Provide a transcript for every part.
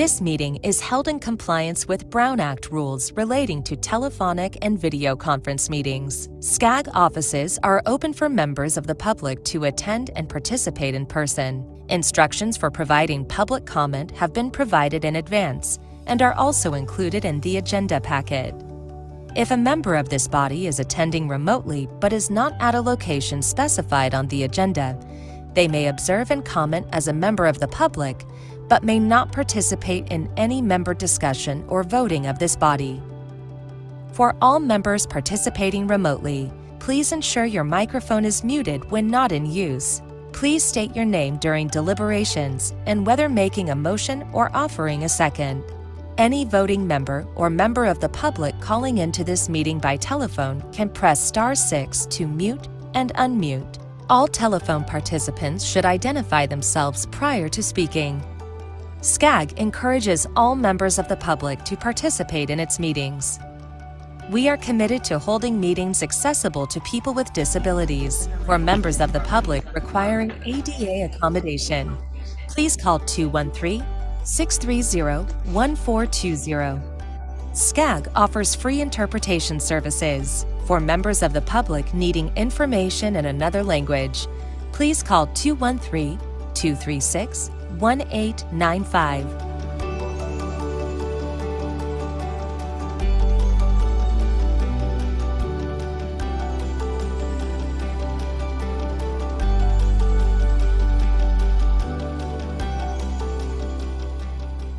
This meeting is held in compliance with Brown Act rules relating to telephonic and video conference meetings. SCAG offices are open for members of the public to attend and participate in person. Instructions for providing public comment have been provided in advance and are also included in the agenda packet. If a member of this body is attending remotely but is not at a location specified on the agenda, they may observe and comment as a member of the public, but may not participate in any member discussion or voting of this body. For all members participating remotely, please ensure your microphone is muted when not in use. Please state your name during deliberations and whether making a motion or offering a second. Any voting member or member of the public calling into this meeting by telephone can press *6 to mute and unmute. All telephone participants should identify themselves prior to speaking. SCAG encourages all members of the public to participate in its meetings. We are committed to holding meetings accessible to people with disabilities or members of the public requiring ADA accommodation. Please call 213-630-1420. SCAG offers free interpretation services. For members of the public needing information in another language, please call 213-236-1895.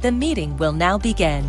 The meeting will now begin.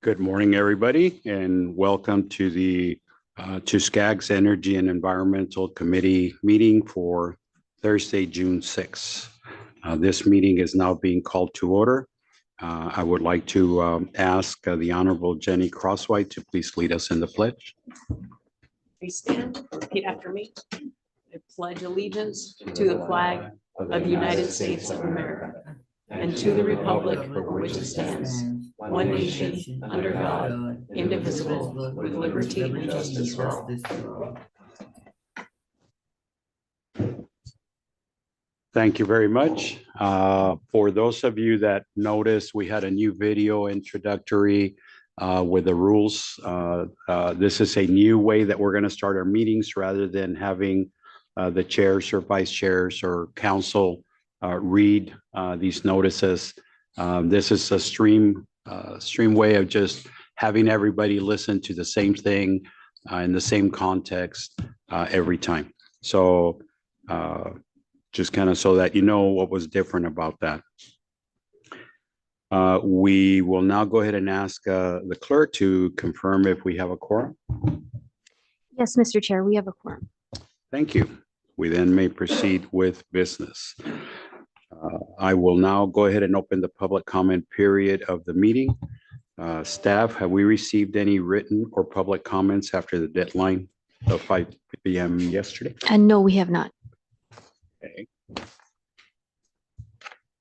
Good morning, everybody, and welcome to the SCAG's Energy and Environmental Committee meeting for Thursday, June 6th. This meeting is now being called to order. I would like to ask the Honorable Jenny Crosswhite to please lead us in the pledge. Please stand, repeat after me. I pledge allegiance to the flag of the United States of America and to the republic for which it stands, one nation, under God, indivisible, with liberty and justice for all. Thank you very much. For those of you that noticed, we had a new video introductory with the rules. This is a new way that we're going to start our meetings rather than having the chairs or vice chairs or council read these notices. This is a stream way of just having everybody listen to the same thing in the same context every time. So just kind of so that you know what was different about that. We will now go ahead and ask the clerk to confirm if we have a quorum. Yes, Mr. Chair, we have a quorum. Thank you. We then may proceed with business. I will now go ahead and open the public comment period of the meeting. Staff, have we received any written or public comments after the deadline of 5 p.m. yesterday? And no, we have not. Okay.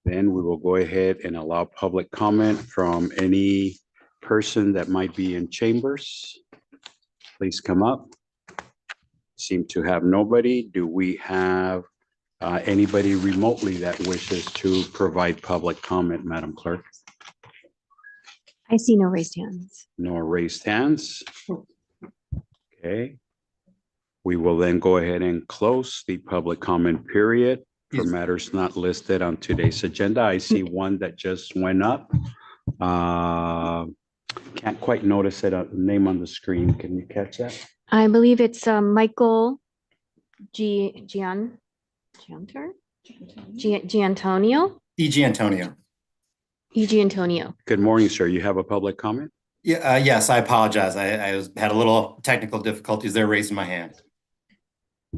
Then we will go ahead and allow public comment from any person that might be in chambers. Please come up. Seem to have nobody. Do we have anybody remotely that wishes to provide public comment, Madam Clerk? I see no raised hands. No raised hands. Okay. We will then go ahead and close the public comment period for matters not listed on today's agenda. I see one that just went up. Can't quite notice it, name on the screen. Can you catch that? I believe it's Michael Giantonio. Good morning, sir. You have a public comment? Yeah, yes, I apologize. I had a little technical difficulties there raising my hand.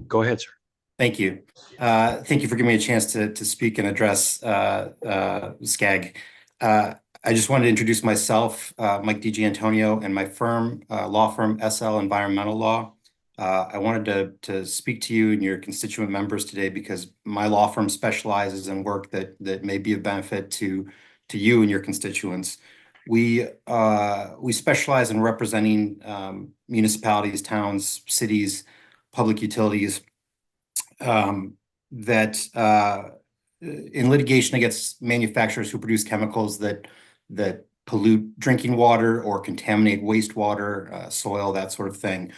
Go ahead, sir. Thank you. Thank you for giving me a chance to speak and address SCAG. I just wanted to introduce myself, Mike DiGiantonio, and my firm, law firm SL Environmental Law. I wanted to speak to you and your constituent members today because my law firm specializes in work that may be of benefit to you and your constituents. We specialize in representing municipalities, towns, cities, public utilities that in litigation against manufacturers who produce chemicals that pollute drinking water or contaminate wastewater, soil, that sort of thing.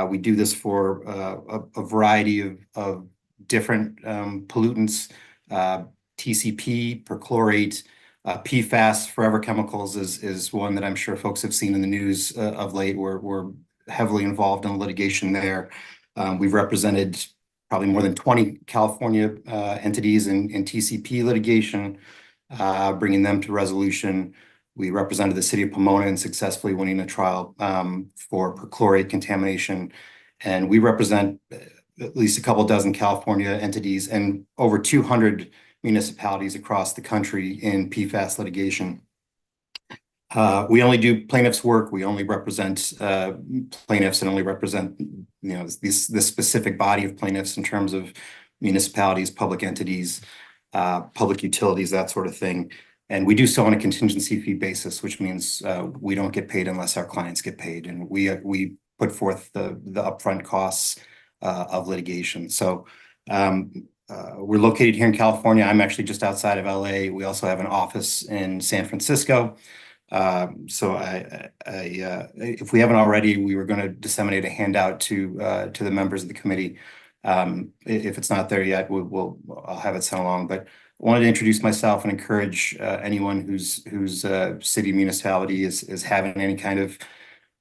We do this for a variety of different pollutants, TCP, perchlorate, PFAS, forever chemicals is one that I'm sure folks have seen in the news of late. We're heavily involved in litigation there. We've represented probably more than 20 California entities in TCP litigation, bringing them to resolution. We represented the city of Pomona in successfully winning a trial for perchlorate contamination. And we represent at least a couple dozen California entities and over 200 municipalities across the country in PFAS litigation. We only do plaintiffs' work. We only represent plaintiffs and only represent, this specific body of plaintiffs in terms of municipalities, public entities, public utilities, that sort of thing. And we do so on a contingency fee basis, which means we don't get paid unless our clients get paid. And we put forth the upfront costs of litigation. So we're located here in California. I'm actually just outside of LA. We also have an office in San Francisco. So if we haven't already, we were going to disseminate a handout to the members of the committee. If it's not there yet, I'll have it sent along. But I wanted to introduce myself and encourage anyone whose city municipality is having any kind of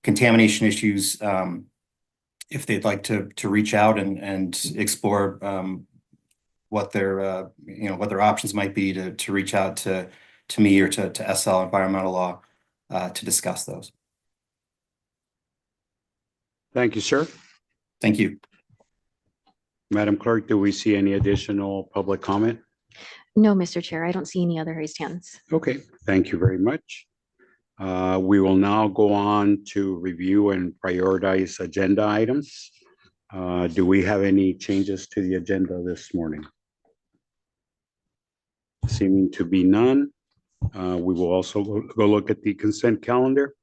contamination issues, if they'd like to reach out and explore what their options might be to reach out to me or to SL Environmental Law to discuss those. Thank you, sir. Thank you. Madam Clerk, do we see any additional public comment? No, Mr. Chair, I don't see any other raised hands. Okay, thank you very much. We will now go on to review and prioritize agenda items. Do we have any changes to the agenda this morning? Seeming to be none. We will also go look at the consent calendar.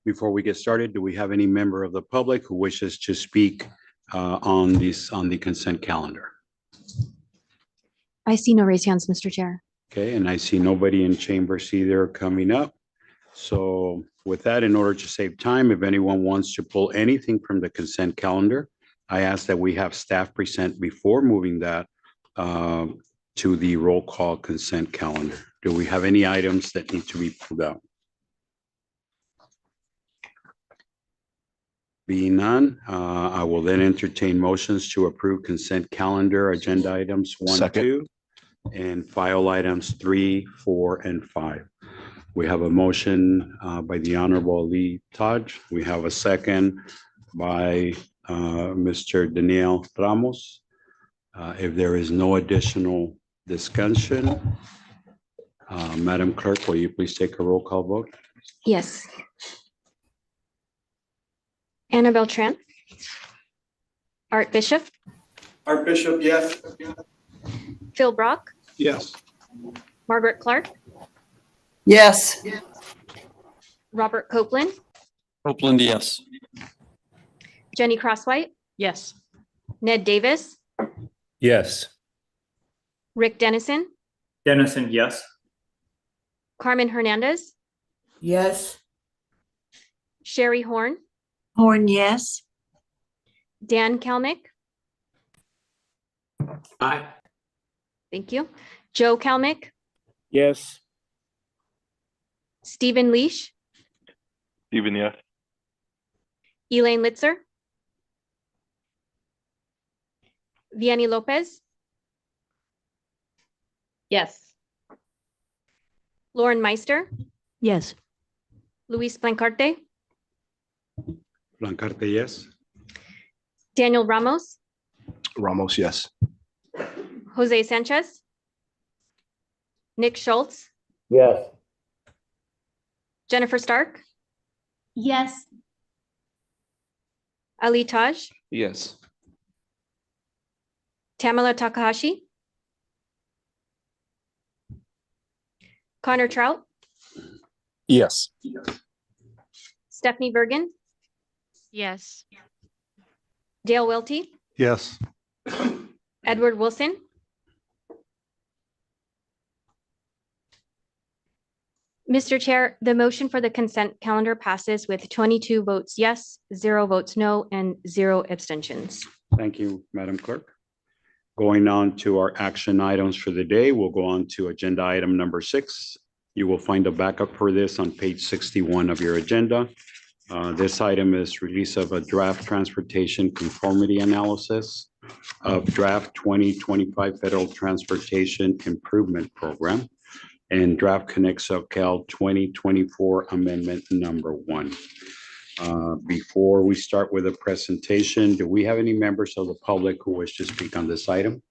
Before we get started, do we have any member of the public who wishes to speak on the consent calendar? I see no raised hands, Mr. Chair. Okay, and I see nobody in chambers either coming up. So with that, in order to save time, if anyone wants to pull anything from the consent calendar, I ask that we have staff present before moving that to the roll call consent calendar. Do we have any items that need to be pulled out? Being none, I will then entertain motions to approve consent calendar agenda items 1, 2, and file items 3, 4, and 5. We have a motion by the Honorable Lee Taj. We have a second by Mr. Daniel Ramos. If there is no additional discussion, Madam Clerk, will you please take a roll call vote? Yes. Annabelle Tran. Art Bishop. Art Bishop, yes. Phil Brock. Yes. Margaret Clark. Yes. Robert Copeland. Copeland, yes. Jenny Crosswhite. Yes. Ned Davis. Yes. Rick Dennison. Dennison, yes. Carmen Hernandez. Yes. Sherry Horn. Horn, yes. Dan Kalnick. Aye. Thank you. Joe Kalnick. Yes. Stephen Leash. Stephen, yes. Elaine Litzer. Vianney Lopez. Yes. Lauren Meister. Yes. Luis Blancarte. Blancarte, yes. Daniel Ramos. Ramos, yes. Jose Sanchez. Nick Schultz. Yes. Jennifer Stark. Yes. Ali Taj, Yes. Tamala Takahashi, Connor Trout, Yes. Stephanie Bergen, Yes. Dale Welty, Yes. Edward Wilson, Mr. Chair, the motion for the consent calendar passes with 22 votes yes, 0 votes no, and 0 abstentions. Thank you, Madam Clerk. Going on to our action items for the day, we'll go on to agenda item number 6. You will find a backup for this on page 61 of your agenda. This item is release of a draft transportation conformity analysis of draft 2025 Federal Transportation Improvement Program and draft Connect SoCal 2024 Amendment Number 1. Before we start with the presentation, do we have any members of the public who wish to speak on this item?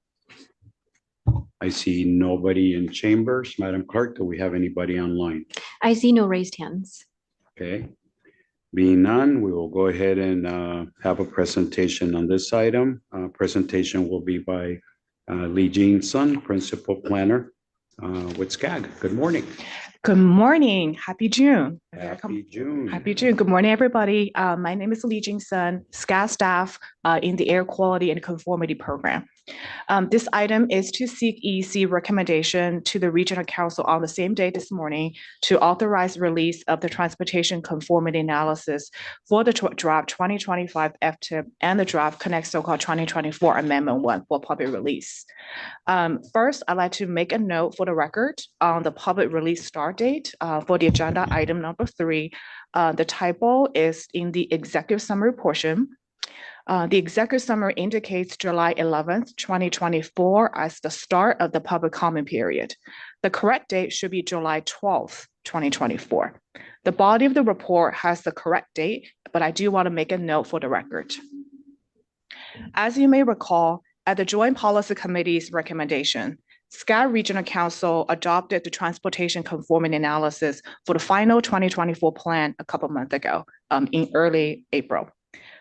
I see nobody in chambers. Madam Clerk, do we have anybody online? I see no raised hands. Okay. Being none, we will go ahead and have a presentation on this item. Presentation will be by Lee Jean Sun, Principal Planner with SCAG. Good morning. Good morning. Happy June. Happy June. Happy June. Good morning, everybody. My name is Lee Jing Sun, SCAD staff in the Air Quality and Conformity Program. This item is to seek EC recommendation to the Regional Council on the same day this morning to authorize release of the Transportation Conformity Analysis for the draft 2025 FTIP and the draft Connect SoCal 2024 Amendment 1 for public release. First, I'd like to make a note for the record on the public release start date for the agenda item number 3. The typo is in the executive summary portion. The executive summary indicates July 11th, 2024 as the start of the public comment period. The correct date should be July 12th, 2024. The body of the report has the correct date, but I do want to make a note for the record. As you may recall, at the Joint Policy Committee's recommendation, SCAD Regional Council adopted the Transportation Conformity Analysis for the final 2024 plan a couple months ago in early April.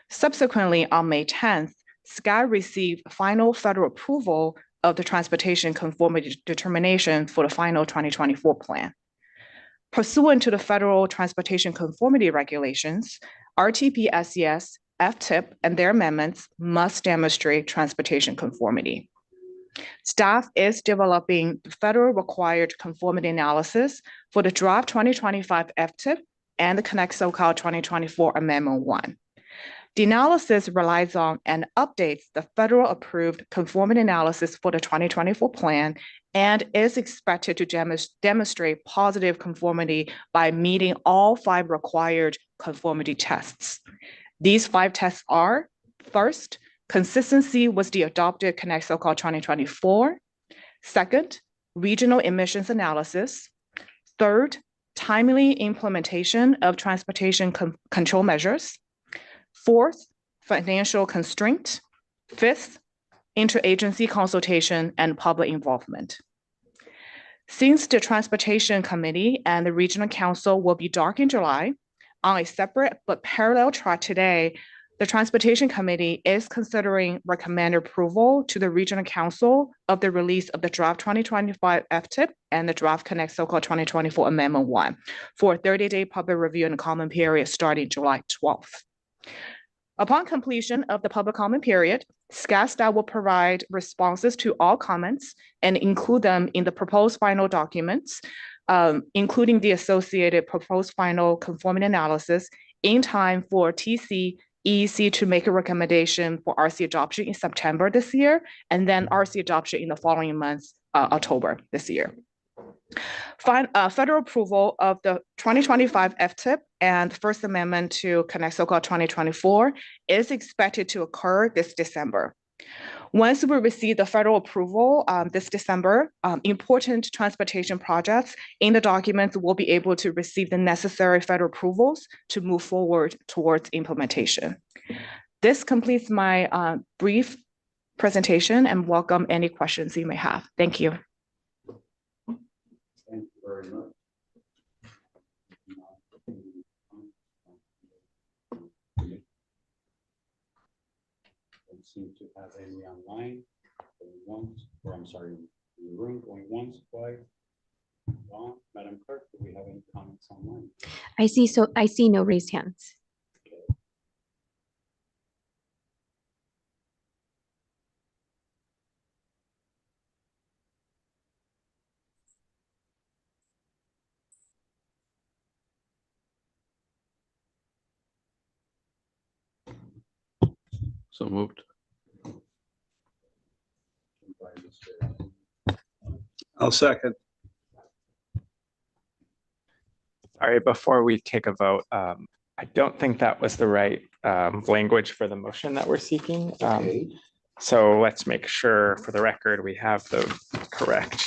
Subsequently, on May 10th, SCAD received final federal approval of the Transportation Conformity Determination for the final 2024 plan. Pursuant to the Federal Transportation Conformity Regulations, RTP-SES, FTIP, and their amendments must demonstrate transportation conformity. Staff is developing the federal required conformity analysis for the draft 2025 FTIP and the Connect SoCal 2024 Amendment 1. The analysis relies on and updates the federal approved conformity analysis for the 2024 plan and is expected to demonstrate positive conformity by meeting all 5 required conformity tests. These 5 tests are: first, consistency with the adopted Connect SoCal 2024. Second, regional emissions analysis. Third, timely implementation of transportation control measures. Fourth, financial constraint. Fifth, interagency consultation and public involvement. Since the Transportation Committee and the Regional Council will be dark in July, on a separate but parallel track today, the Transportation Committee is considering recommended approval to the Regional Council of the release of the draft 2025 FTIP and the draft Connect SoCal 2024 Amendment 1 for a 30-day public review and comment period starting July 12th. Upon completion of the public comment period, SCAD staff will provide responses to all comments and include them in the proposed final documents, including the associated proposed final conformity analysis in time for EEC to make a recommendation for RC adoption in September this year, and then RC adoption in the following months, October this year. Federal approval of the 2025 FTIP and First Amendment to Connect SoCal 2024 is expected to occur this December. Once we receive the federal approval this December, important transportation projects in the documents will be able to receive the necessary federal approvals to move forward towards implementation. This completes my brief presentation and welcome any questions you may have. Thank you. Thank you very much. to have any online. Going once, or I'm sorry, in the room, going once, twice. Gone. Madam Clerk, do we have any comments online? I see no raised hands. So moved. I'll second. Sorry, before we take a vote, I don't think that was the right language for the motion that we're seeking. Okay. So let's make sure for the record, we have the correct.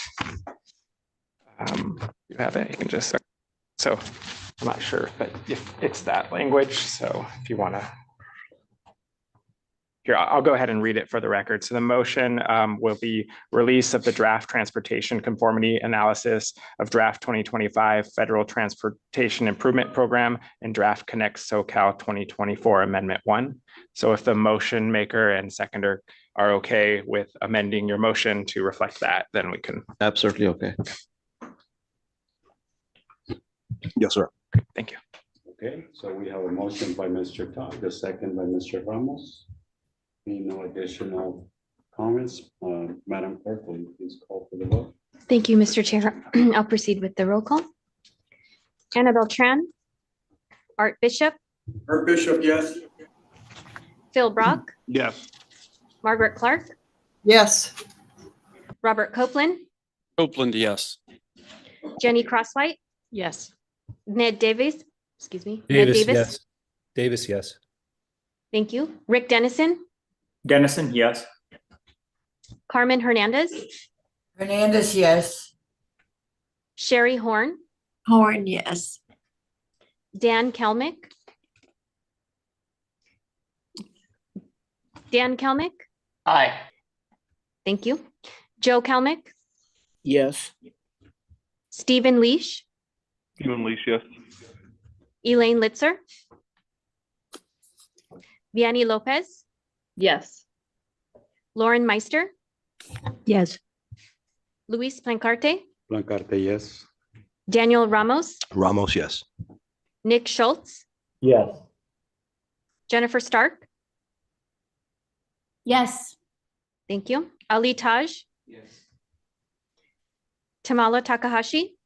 You have it, you can just, so I'm not sure, but if it's that language, so if you want to. Here, I'll go ahead and read it for the record. So the motion will be release of the draft transportation conformity analysis of draft 2025 Federal Transportation Improvement Program and draft Connect SoCal 2024 Amendment 1. So if the motion maker and seconder are okay with amending your motion to reflect that, then we can. Absolutely okay. Yes, sir. Thank you. Okay, so we have a motion by Mr. Todd, a second by Mr. Ramos. Being no additional comments, Madam Clerk, will you please call for the vote? Thank you, Mr. Chair. I'll proceed with the roll call. Annabelle Tran, Art Bishop, Art Bishop, yes. Phil Brock, Yes. Margaret Clark, Yes. Robert Copeland, Copeland, yes. Jenny Crosswhite, Yes. Ned Davis, Ned Davis. Davis, yes. Thank you. Rick Dennison, Dennison, yes. Carmen Hernandez, Hernandez, yes. Sherry Horn, Horn, yes. Dan Kelmick. Dan Kelmick, Aye. thank you. Joe Kelmick, Yes. Stephen Leash, Stephen Leash, yes. Elaine Litzer, Vianney Lopez, Yes. Lauren Meister, Yes. Luis Plancarte, Blancarte, yes. Daniel Ramos, Ramos, yes. Nick Schultz, Yes. Jennifer Stark, Yes. thank you. Ali Taj, Yes. Tamala Takahashi,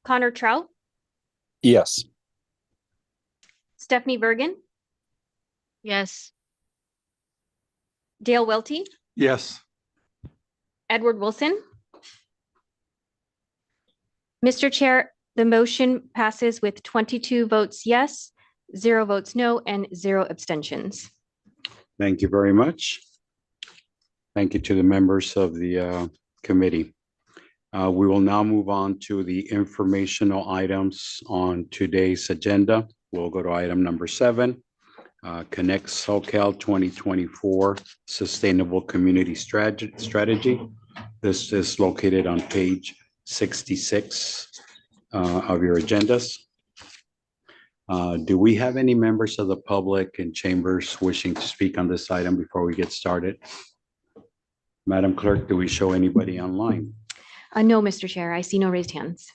Connor Trout, Yes. Stephanie Bergen, Yes. Dale Welty, Yes. Edward Wilson. Mr. Chair, the motion passes with 22 votes yes, 0 votes no, and 0 abstentions. Thank you very much. Thank you to the members of the committee. We will now move on to the informational items on today's agenda. We'll go to item number 7, Connect SoCal 2024 Sustainable Community Strategy. This is located on page 66 of your agendas. Do we have any members of the public in chambers wishing to speak on this item before we get started? Madam Clerk, do we show anybody online? No, Mr. Chair, I see no raised hands.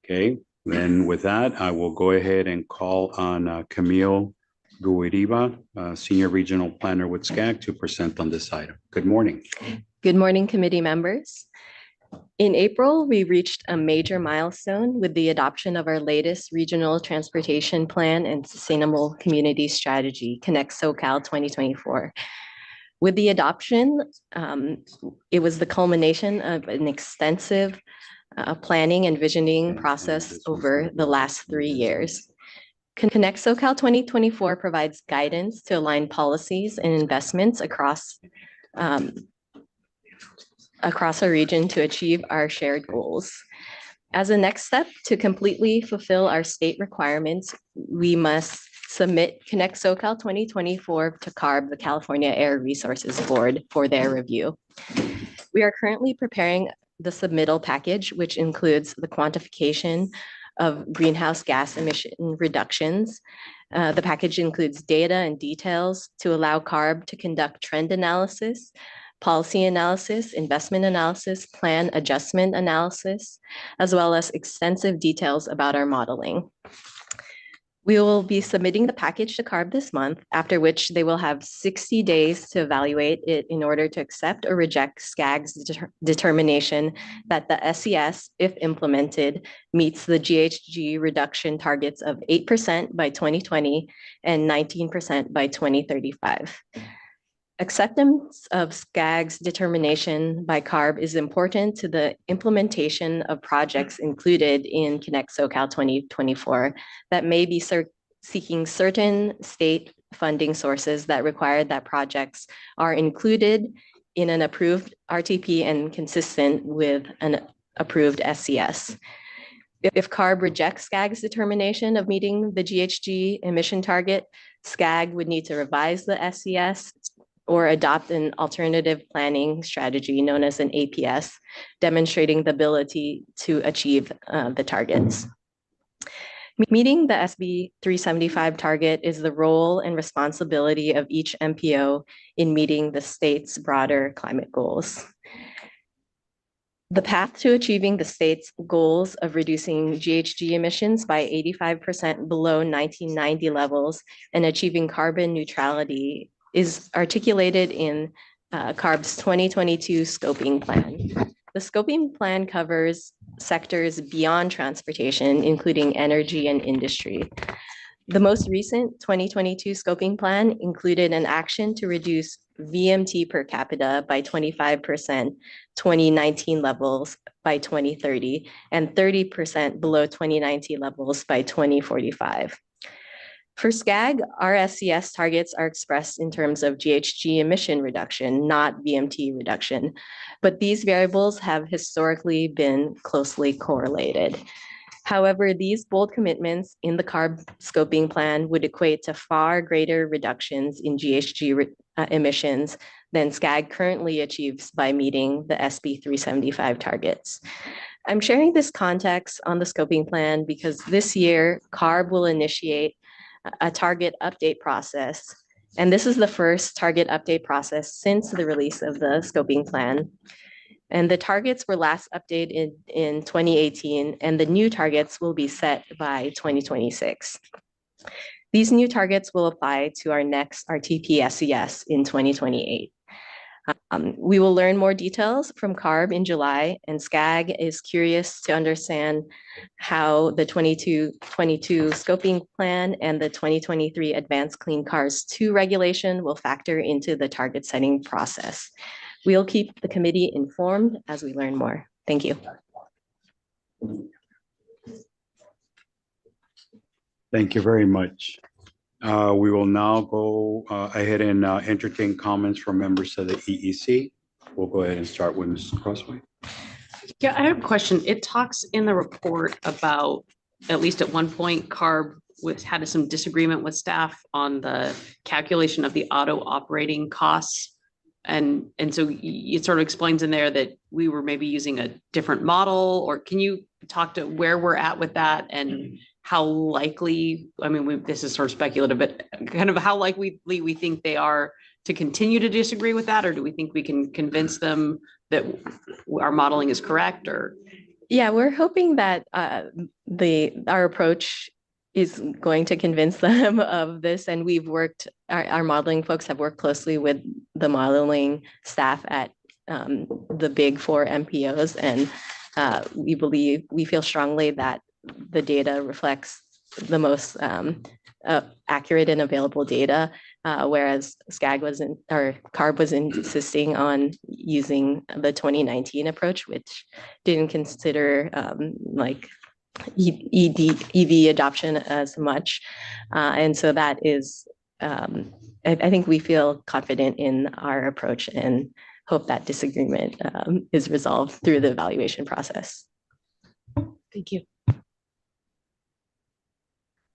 Okay, then with that, I will go ahead and call on Camille Guiriba, Senior Regional Planner with SCAG, to present on this item. Good morning. Good morning, committee members. In April, we reached a major milestone with the adoption of our latest Regional Transportation Plan and Sustainable Community Strategy, Connect SoCal 2024. With the adoption, it was the culmination of an extensive planning and visioning process over the last 3 years. Connect SoCal 2024 provides guidance to align policies and investments across our region to achieve our shared goals. As a next step to completely fulfill our state requirements, we must submit Connect SoCal 2024 to CARB, the California Air Resources Board, for their review. We are currently preparing the submittal package, which includes the quantification of greenhouse gas emission reductions, The package includes data and details to allow CARB to conduct trend analysis, policy analysis, investment analysis, plan adjustment analysis, as well as extensive details about our modeling. We will be submitting the package to CARB this month, after which they will have 60 days to evaluate it in order to accept or reject SCAG's determination that the SES, if implemented, meets the GHG reduction targets of 8% by 2020 and 19% by 2035. Acceptance of SCAG's determination by CARB is important to the implementation of projects included in Connect SoCal 2024 that may be seeking certain state funding sources that require that projects are included in an approved RTP and consistent with an approved SCS. If CARB rejects SCAG's determination of meeting the GHG emission target, SCAG would need to revise the SCS or adopt an alternative planning strategy known as an APS, demonstrating the ability to achieve the targets. Meeting the SB 375 target is the role and responsibility of each MPO in meeting the state's broader climate goals. The path to achieving the state's goals of reducing GHG emissions by 85% below 1990 levels and achieving carbon neutrality is articulated in CARB's 2022 scoping plan. The scoping plan covers sectors beyond transportation, including energy and industry. The most recent 2022 scoping plan included an action to reduce VMT per capita by 25% 2019 levels by 2030 and 30% below 2019 levels by 2045. For SCAG, our SCS targets are expressed in terms of GHG emission reduction, not VMT reduction, but these variables have historically been closely correlated. However, these bold commitments in the CARB scoping plan would equate to far greater reductions in GHG emissions than SCAG currently achieves by meeting the SB 375 targets. I'm sharing this context on the scoping plan because this year, CARB will initiate a target update process. And this is the first target update process since the release of the scoping plan. And the targets were last updated in 2018, and the new targets will be set by 2026. These new targets will apply to our next RTP SES in 2028. We will learn more details from CARB in July, and SCAG is curious to understand how the 2022 scoping plan and the 2023 Advanced Clean Cars 2 regulation will factor into the target setting process. We'll keep the committee informed as we learn more. Thank you. Thank you very much. We will now go ahead and entertain comments from members of the EEC. We'll go ahead and start with Mrs. Crossway. Yeah, I have a question. It talks in the report about, at least at one point, CARB had some disagreement with staff on the calculation of the auto operating costs. And so it sort of explains in there that we were maybe using a different model, or can you talk to where we're at with that and how likely, I mean, this is sort of speculative, but kind of how likely we think they are to continue to disagree with that? Or do we think we can convince them that our modeling is correct? Or yeah, we're hoping that our approach is going to convince them of this. And we've worked, our modeling folks have worked closely with the modeling staff at the big four MPOs. And we feel strongly that the data reflects the most accurate and available data, whereas CARB was insisting on using the 2019 approach, which didn't consider like EV adoption as much. And so that is, I think we feel confident in our approach and hope that disagreement is resolved through the evaluation process. thank you.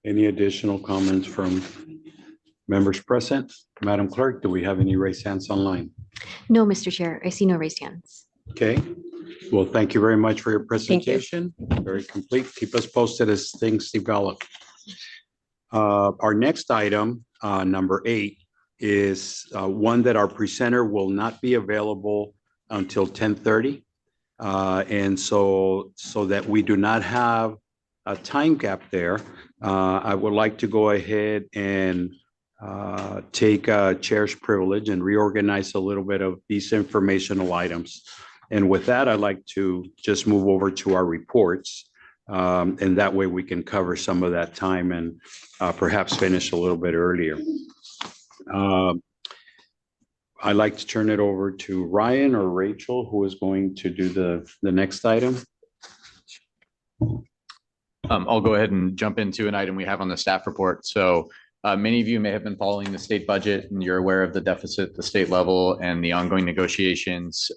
Any additional comments from members present? Madam Clerk, do we have any raised hands online? No, Mr. Chair, I see no raised hands. Okay, well, thank you very much for your presentation. Very complete. Keep us posted as things develop. Our next item, number 8, is one that our presenter will not be available until 10:30. And so that we do not have a time gap there, I would like to go ahead and take chair's privilege and reorganize a little bit of these informational items. And with that, I'd like to just move over to our reports. And that way we can cover some of that time and perhaps finish a little bit earlier. I'd like to turn it over to Ryan or Rachel, who is going to do the next item. I'll go ahead and jump into an item we have on the staff report. So many of you may have been following the state budget and you're aware of the deficit at the state level and the ongoing negotiations.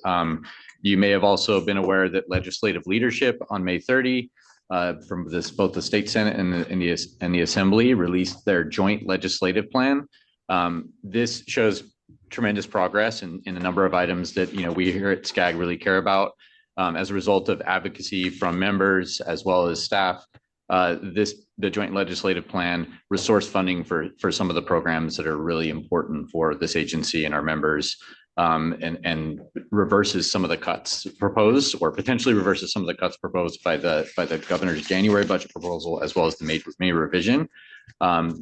You may have also been aware that legislative leadership on May 30 from both the state Senate and the Assembly released their joint legislative plan. This shows tremendous progress in a number of items that we here at SCAG really care about. As a result of advocacy from members as well as staff, the joint legislative plan restores funding for some of the programs that are really important for this agency and our members, and reverses some of the cuts proposed, or potentially reverses some of the cuts proposed by the governor's January budget proposal, as well as the May revision.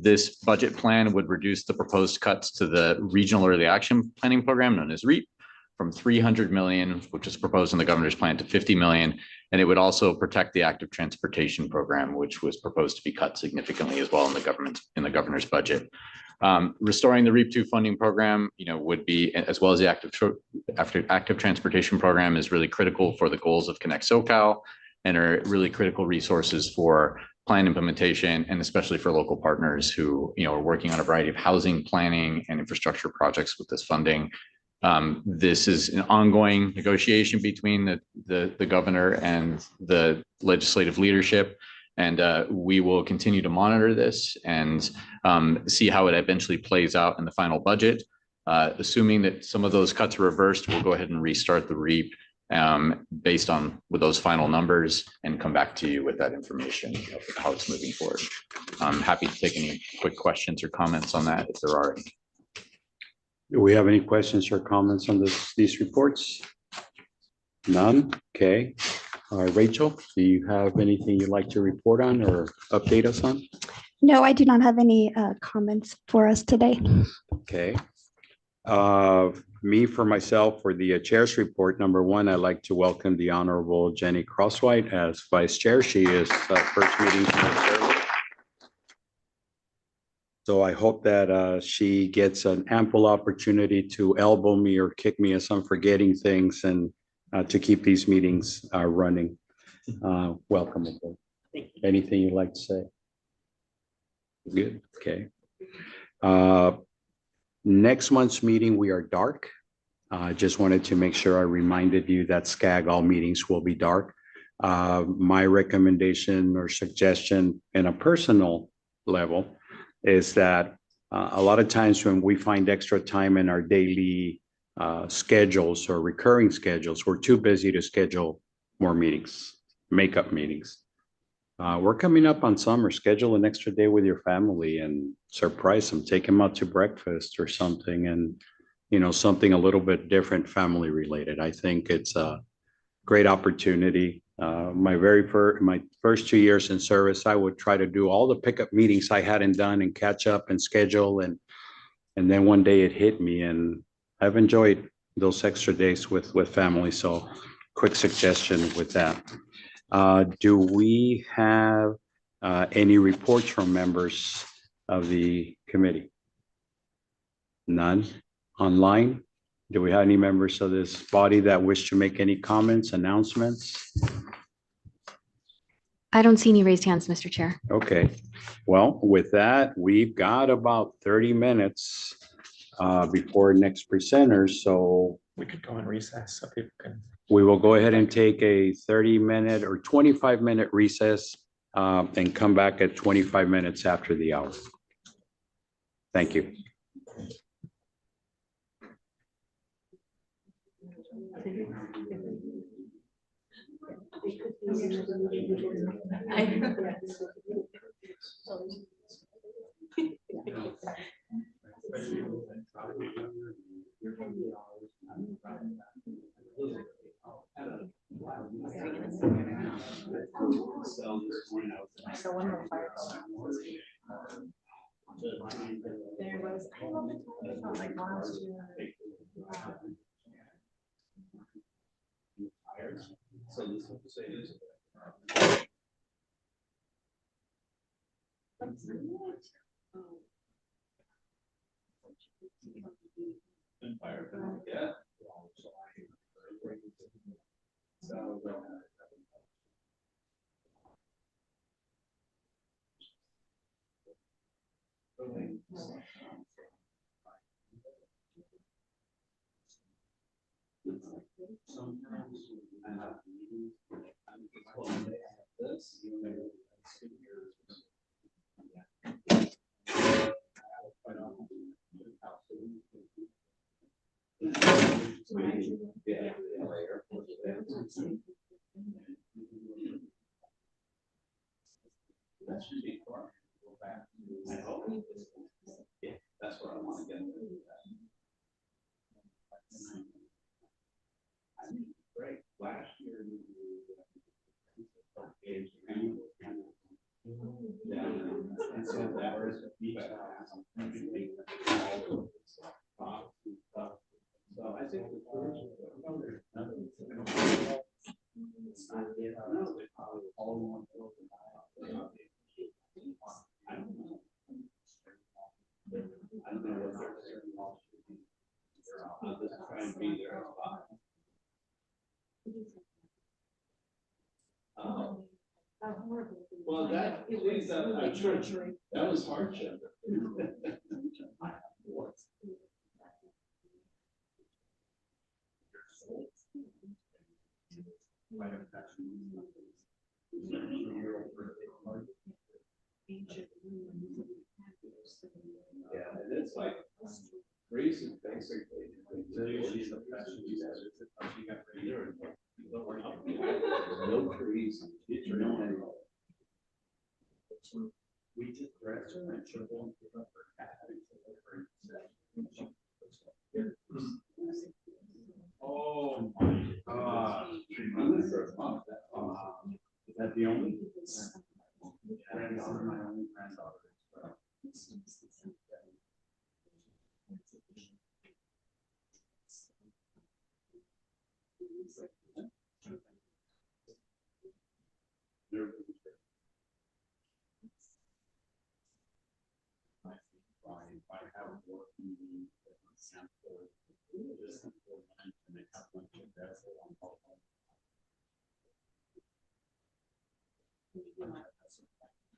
This budget plan would reduce the proposed cuts to the Regional Early Action Planning Program, known as REAP, from 300 million, which is proposed in the governor's plan, to 50 million. And it would also protect the active transportation program, which was proposed to be cut significantly as well in the governor's budget. Restoring the REAP 2 funding program, would be, as well as the active transportation program, is really critical for the goals of Connect SoCal and are really critical resources for plan implementation, and especially for local partners who are working on a variety of housing planning and infrastructure projects with this funding. This is an ongoing negotiation between the governor and the legislative leadership, and we will continue to monitor this and see how it eventually plays out in the final budget. Assuming that some of those cuts are reversed, we'll go ahead and restart the REAP based on with those final numbers and come back to you with that information of how it's moving forward. I'm happy to take any quick questions or comments on that if there are any. Do we have any questions or comments on these reports? None? Okay. Rachel, do you have anything you'd like to report on or update us on? No, I do not have any comments for us today. Okay. For myself, for the chair's report, number 1, I'd like to welcome the Honorable Jenny Crosswhite as vice chair. She is first meeting. So I hope that she gets an ample opportunity to elbow me or kick me as I'm forgetting things, and to keep these meetings running. Welcome. Anything you'd like to say? Good. Okay. Next month's meeting, we are dark. I just wanted to make sure I reminded you that SCAG, all meetings will be dark. My recommendation or suggestion in a personal level is that a lot of times when we find extra time in our daily schedules or recurring schedules, we're too busy to schedule more meetings, makeup meetings. We're coming up on summer. Schedule an extra day with your family and surprise them. Take them out to breakfast or something, and something a little bit different, family related. I think it's a great opportunity. My first 2 years in service, I would try to do all the pickup meetings I hadn't done and catch up and schedule, and then one day it hit me, and I've enjoyed those extra days with family. So quick suggestion with that. Do we have any reports from members of the committee? None. Online? Do we have any members of this body that wish to make any comments, announcements? I don't see any raised hands, Mr. Chair. Okay. Well, with that, we've got about 30 minutes before next presenter. So We could go in recess so people can. we will go ahead and take a 30-minute or 25-minute recess and come back at 25 minutes after the hour. Thank you. There was, I don't know if it felt like last year. That's what I want to get. Great. Last year. And so that was the feedback. So I think. I'll just try and be there. Well, that is a church. That was hardship. Yeah, and it's like Greece is basically. No trees. We just dressed her and should have oh my God. Is that the only? Granddaughter, my only granddaughter.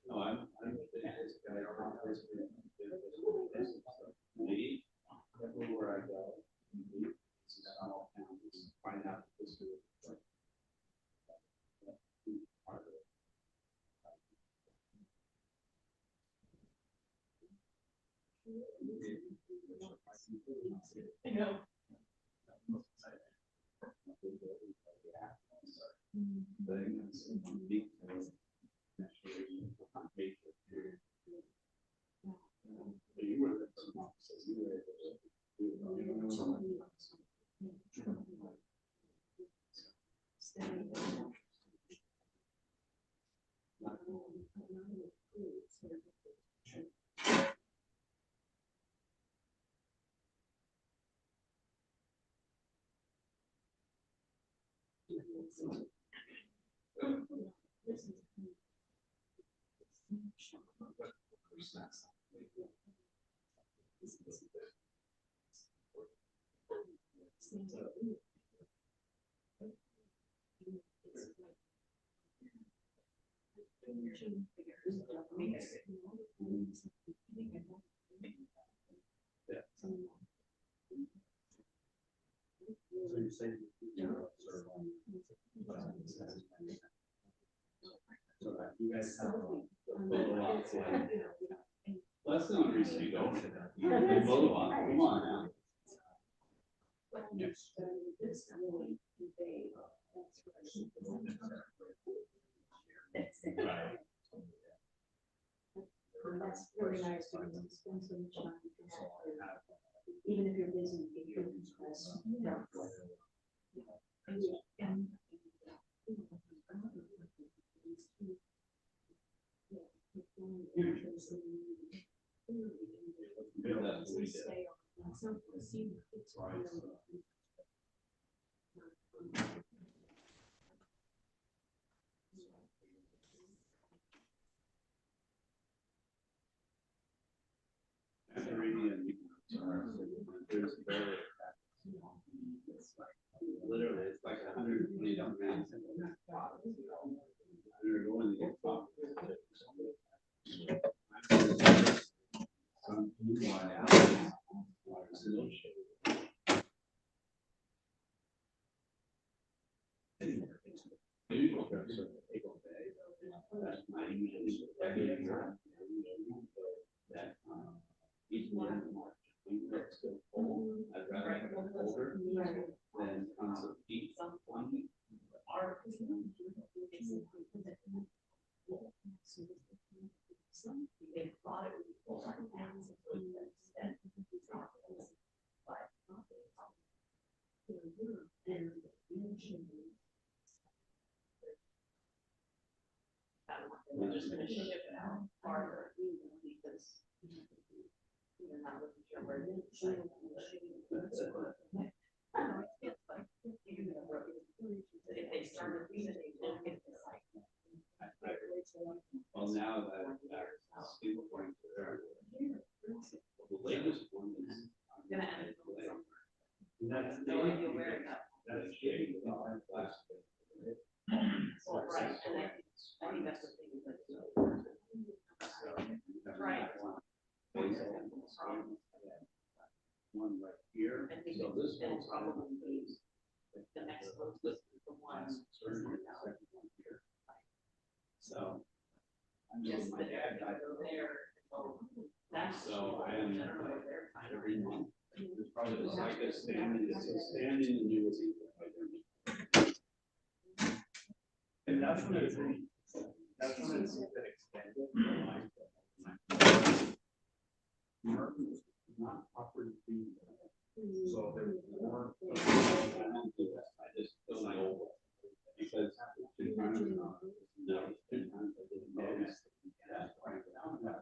No, I'm everywhere I go. Find out this is you guys have less than a reason you don't. Come on now. Yes. Really nice to spend so much time. Even if you're busy, if you're stressed. Literally, it's like 120 degrees. Each one in March, it's still cold. I'd rather have it colder than tons of heat. They thought it would be cold. We're just gonna ship it out farther because you're not looking sure where it is. If they started reading it, they'll get this like. Well, now that people going to their. The latest one is. Gonna add it. That's no idea where it got. That's shady. Plastic. Well, right, and I think that's the thing is that. Right. One right here. So this one's probably the next one's the one. So. I'm just my dad died over there. That's so I am every month. It's probably the cyclist standing and you was equal. And that's when it's been extended. Not offered to be. So there's more. I just don't know. Because two times, no, two times I didn't notice.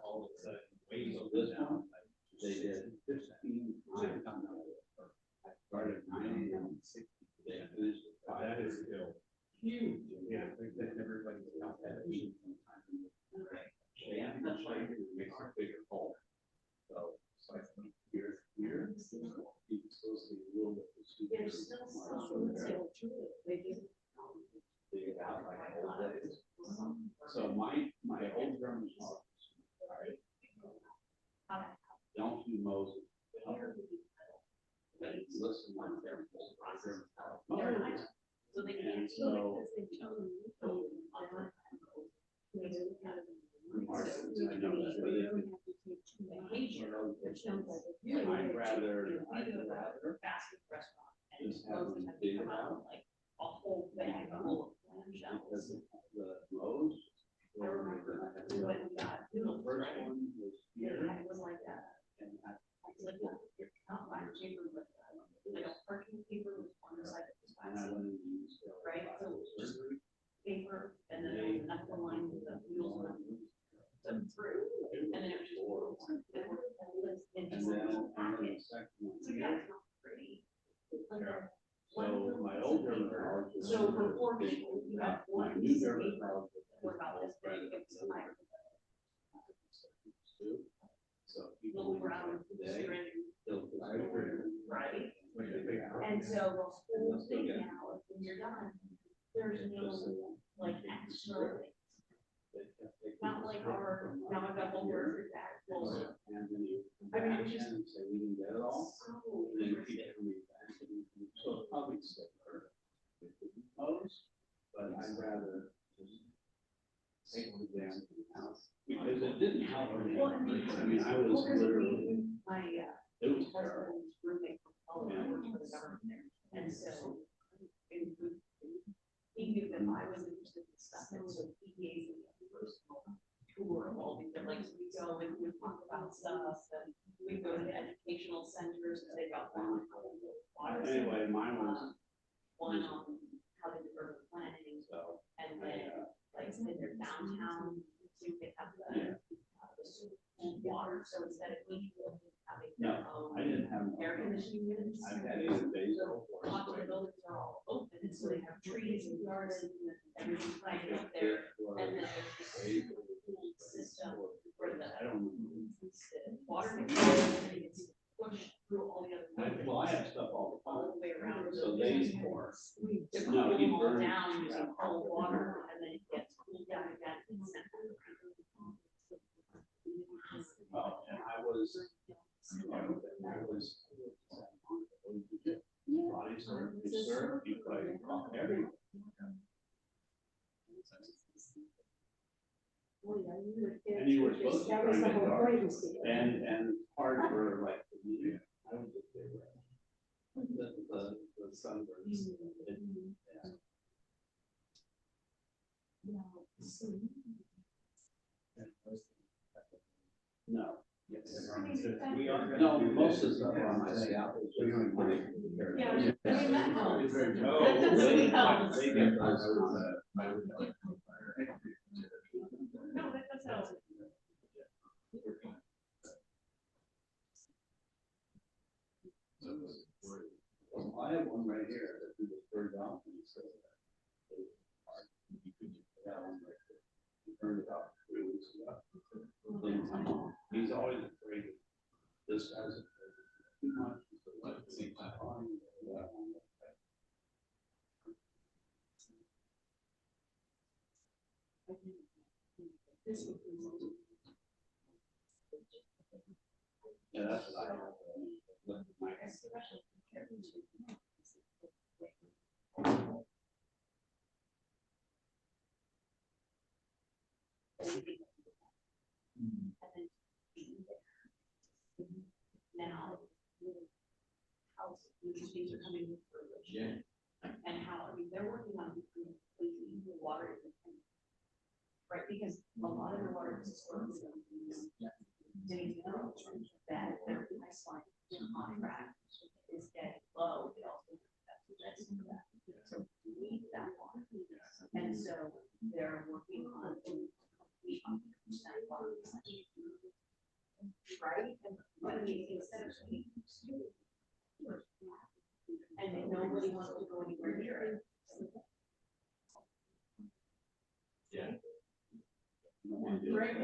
All of a sudden, wait till this one, they did 15 times. I started 9 and 60. They finished at 5. That is still huge. Yeah, everybody's got that. Yeah, that's why it makes a bigger hole. So I think here, you can still see a little bit. There's still some. So my old German don't do Moses. Listen when they're so they can't so I'd rather just have them dig it out like a whole bag full of because the Lowe's. I remember when we got the first one was here. It was like that. And I like not black paper, but like a parking paper was on the side of the spine. And I went and used right. So paper, and then there was another line with the wheels them through, and then it was and then the second one. So yeah, it's not pretty. So my old German car. So for 4 people, you have one new German car. About this big. So people around today, right? And so the whole thing now, when you're done, there's no like extra. Not like our now I've got one word back. I mean, it was just so we didn't get it all. Then you keep it coming back. So it's probably similar. But I'd rather just take the exam to the house because it didn't help me. Well, I mean, I was literally my it was terrible. Roommate from college worked for the government there, and so he knew that I was interested in stuff that was with PDAs and personal. tour of all these, like, we go and we talk about stuff, and we go to the educational centers, and they've got one. Anyway, mine was. One on how to do urban planning, so, and then, like, in their downtown, so they have the water, so instead of each building having their own I didn't have. air conditioning units. I've had it in days. So lots of the buildings are all open, and so they have trees and gardens and everything planted up there, and then there's this cool system where the water gets pushed through all the other. Well, I have stuff all All the way around. So they- Different No, he people burned- down using cold water, and then it gets cooled down again. Well, and I was. I was. Body serve, you play every. And you were supposed to try and get dark, and hard for like. I don't think they were. The sunburns. No. Yes. We are. No, most of the stuff on my scalp is. Yeah, I mean, that helps. That No, definitely helps. they get those. No, that does help. I have one right here that was burned off and so. That one right there. He burned it off 3 weeks ago. He's always afraid of this guy's afraid of too much. Yeah, that's what I have. Now, how these things are coming to fruition, and how, I mean, they're working on completely water, right? Because a lot of the water systems didn't know that their pipeline contract is getting low. They also so we need that water, and so they're working on complete 100% water. Right? And I mean, instead of and then nobody wants to go anywhere near it. Yeah. Right?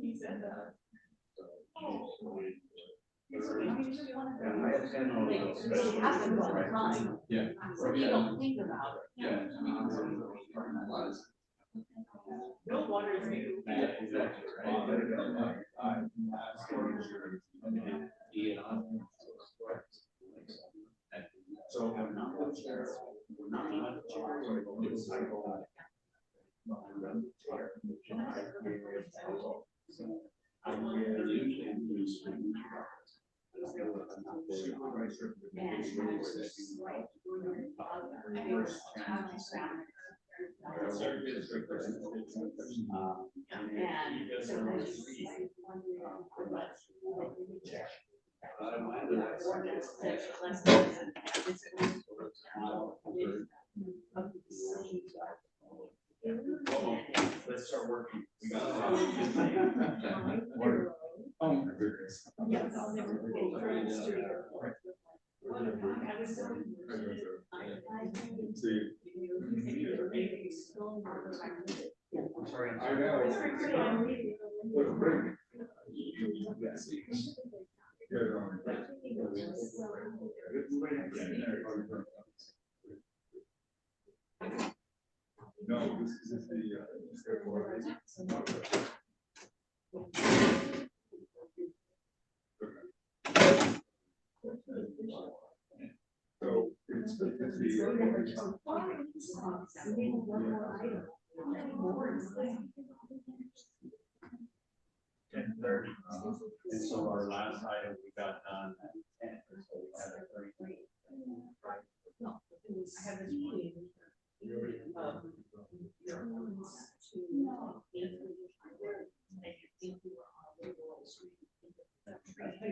He said that. It happens all the time. Yeah. So you don't think about it. Yeah. No water is new. Exactly So I'm not sure. Let's start working. We got sorry. I know. And so our last item we got done at 10. So we had a 30.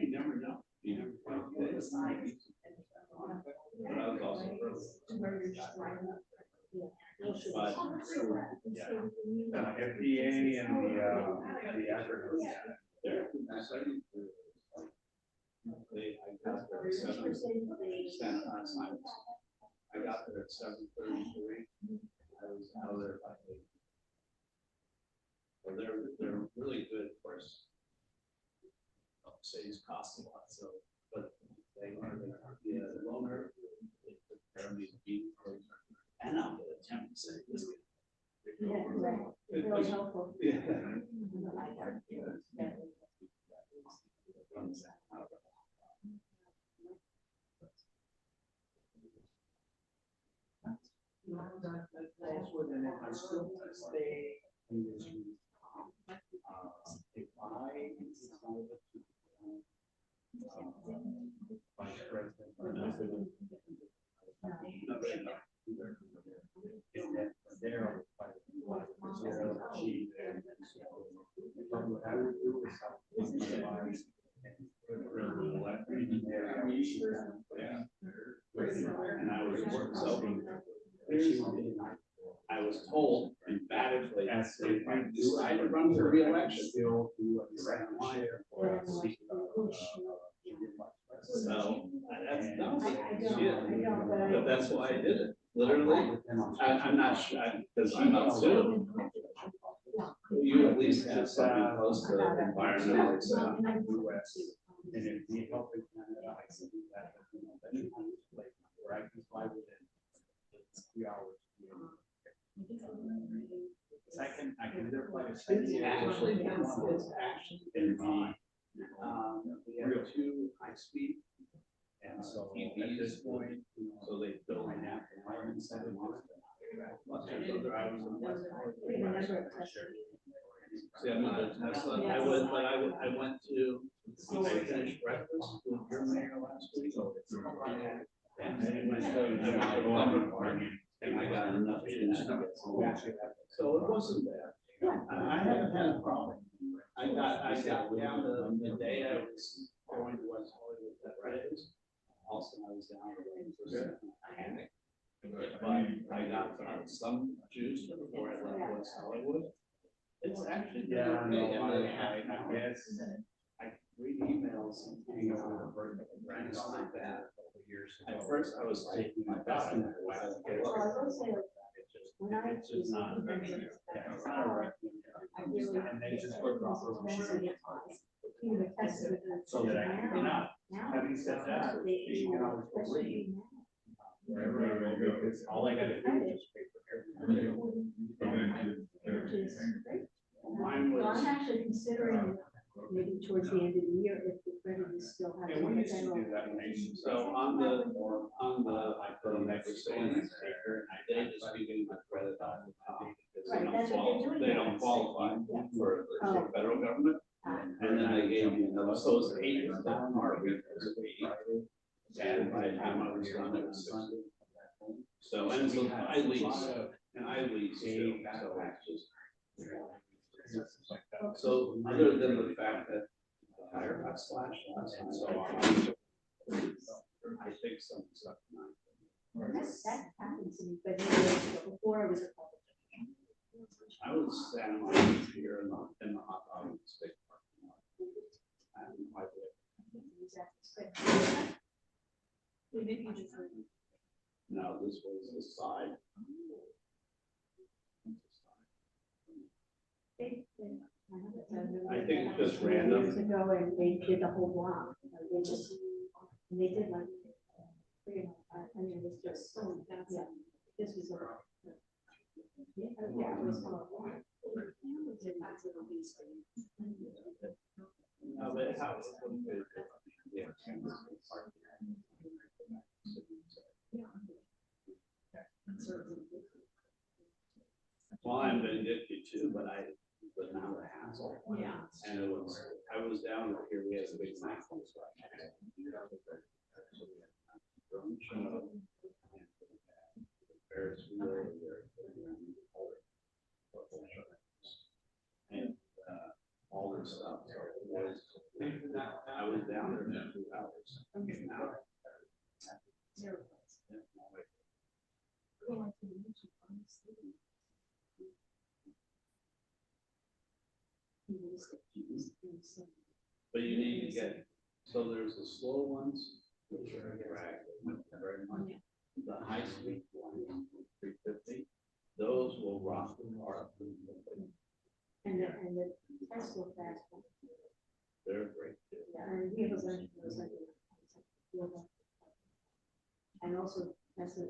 You never know. You never know. But I was also FDA and the effort there. I got there at 7:00 last night. I got there at 7:33. I was out of there by 8. So they're really good, of course. Cities cost a lot, so but they are the loaner. And I'm gonna attempt to say this. Really helpful. Yeah. I still stay in this. If I decided to vice president, what I would do is and I was so I was told emphatically if I decide to run for re-election, so but that's why I did it. Literally, I'm not sure because I'm not sued. You at least have something close to environmental stuff. And if you help it, where I can fly within 3 hours. I can either play a city actually in the we have 2 high speed. And so at this point, so they don't have to hire inside of one. See, I'm not a Tesla. I went to I finished breakfast with your mayor last week. And then went to lumber party and I got enough juice to get home. So it wasn't bad. I haven't had a problem. I got down to the day I was going to West Hollywood that race. Also, I was down to panic. But I got some juice before I left West Hollywood. It's actually I guess I read emails and hang out with a bird and stuff like that. At first, I was like, my God, it's just not. And they just put so that I can not. Having said that, you can always go read. Wherever I go, because all I gotta do is just pay for everything. Mine was. I'm actually considering maybe towards the end of the year if the credit is still having. And we used to do that. So on the like the next savings taker, they just give me my credit on the top because they don't qualify for the federal government. And then I gave you another, so it was 8 our week was 8. And by the time I was done, it was Sunday. So and so I lease too. So it's just. So other than the fact that the tire got slashed last time, so I think some stuff. That happens to me, but before I was a public. I was standing on here in the hot dog stick parking lot. And my no, this was the side. I think it's just random. Years ago, and they did the whole block. They did like I mean, it was just so, yeah, this was a. Yeah, it was all. Well, I'm vindictive too, but now the hassle. Yeah. And I was down here, we had a big night. And all this stuff. I was down there for 2 hours. But you need to get, so there's the slow ones, which are very much. The high speed ones, 350, those will rock the car up. And the Tesla fast. They're great. Yeah, and we have a bunch of those. And also Tesla.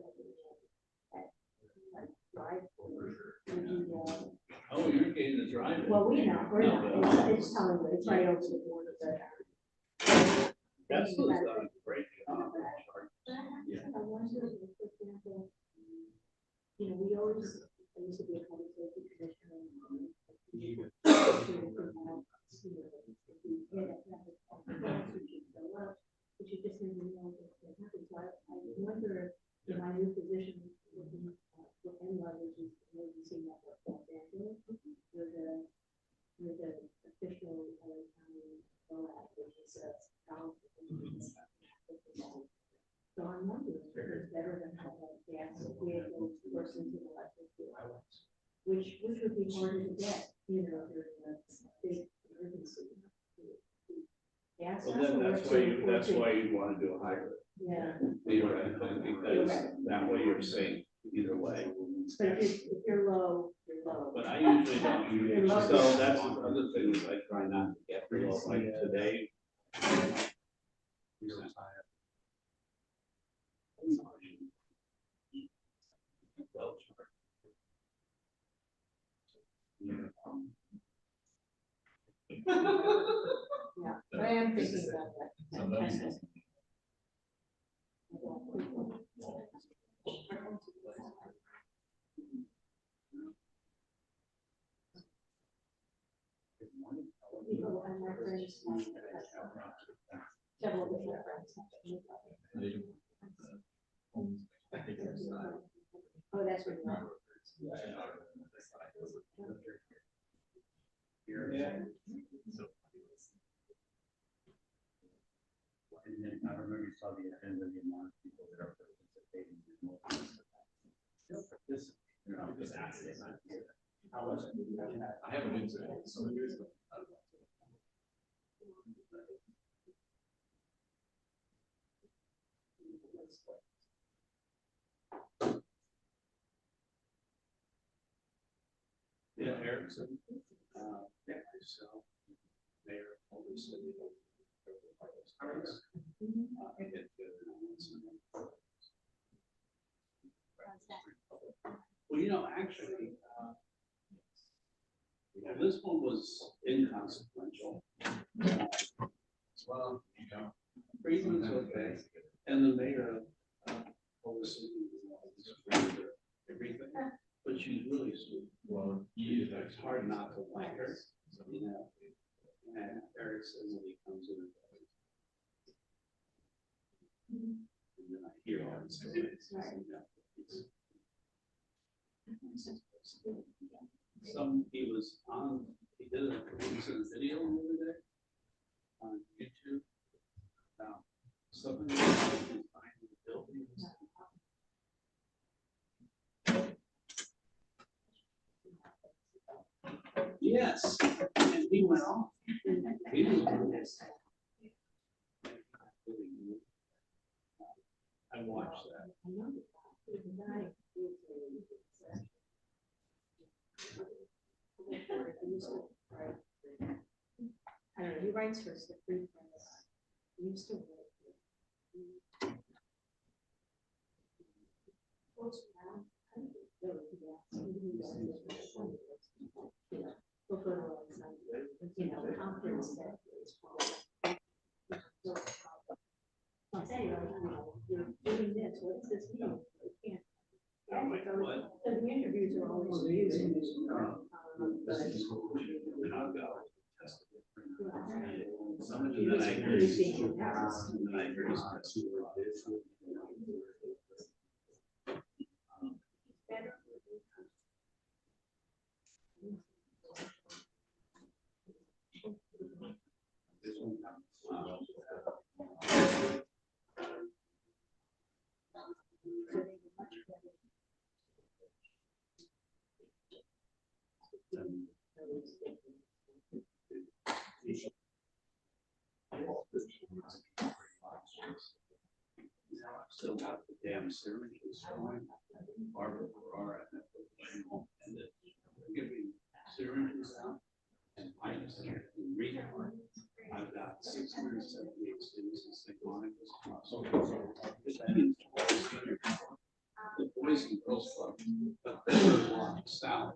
Drive. Oh, you're getting the drive. Well, we're not, it's telling you, it's right over the border, but. That's what's done a great job. Yeah. I wonder if, for example, you know, we always, I used to be a public safety commissioner. Which you just didn't know what happened. So I wonder in my new position with NLUD, which is the emergency network, with the official LA County OAC, which is a. So I'm wondering if it's better than have a gas vehicle versus an electric vehicle, which would be harder to get, you know, during a big emergency. Gas. Well, then that's why you want to do a hybrid. Yeah. Because that way you're safe either way. But if you're low, you're low. But I usually don't. So that's the other thing is I try not to get below like today. Yeah, but I am thinking about that. People and my friends, several different friends. Oh, that's really right. Yeah. And I remember you saw the agenda, the amount of people that are participating. This, you know, this how was it? I haven't been to it so years ago. Yeah, Erickson. Yeah, myself, Mayor, always said, well, you know, actually, this one was inconsequential. Well, you know, Friedman's okay, and the mayor oversees everything, but she's really sweet. Well, it's hard not to like her, you know. And Eric says when he comes in, and then I hear all these stories. He was on, he did a video the other day on YouTube. Something behind the buildings. Yes, and he went off. He was I watched that. I don't know, he writes for the Free Press. He used to You're doing this, what does this mean? So the interviews are always using. Still got the damn syringes going. Barbara Ferrara and the giving syringes out and pipes and reading. I've got 678 students in St. Monica's. The Boys and Girls Club, but they were south.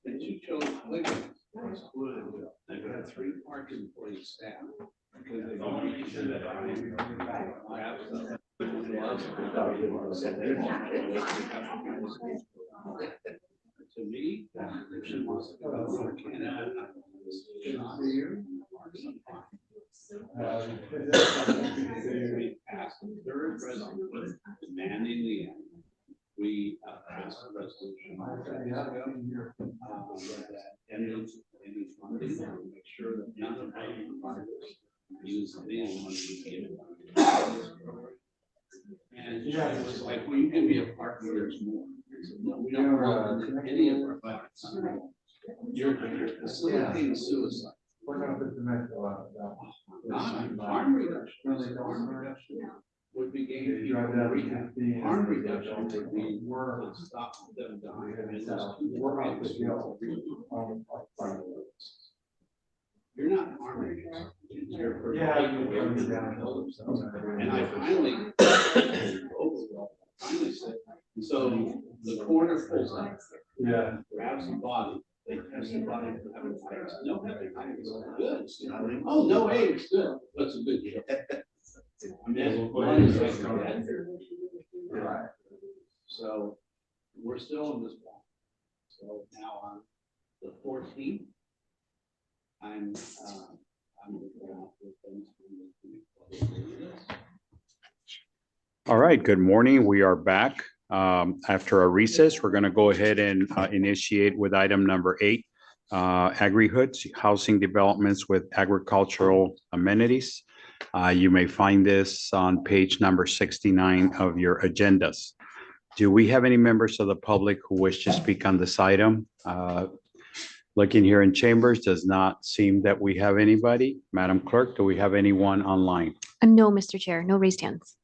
And she chose Cleveland. They've got 3 parking employee staff. Because they don't reach that to me, she wants to go to Canada. We passed the 3rd resolution demanding the end. We passed a resolution that ended any funding to make sure that none of the partners use any of the money we give. And it was like, well, you give me a partner, there's more. No, we don't want any of our budgets. You're facilitating suicide. Not harm reduction. Harm reduction would be getting people in rehab. Harm reduction would be to stop them dying. And there's 2 You're not harming yourself. You're providing a way for them to kill themselves. And I finally said, so the coroner pulls up, grabs the body, they test the body for hepatitis. No hepatitis, good. Oh, no AIDS, good. That's a good deal. And then one is like dead. Right. So we're still in this one. So now on the 14th, I'm all right, good morning. We are back after a recess. We're going to go ahead and initiate with item number 8, agri-hoods, housing developments with agricultural amenities. You may find this on page number 69 of your agendas. Do we have any members of the public who wish to speak on this item? Looking here in chambers, does not seem that we have anybody. Madam Clerk, do we have anyone online? No, Mr. Chair, no raised hands.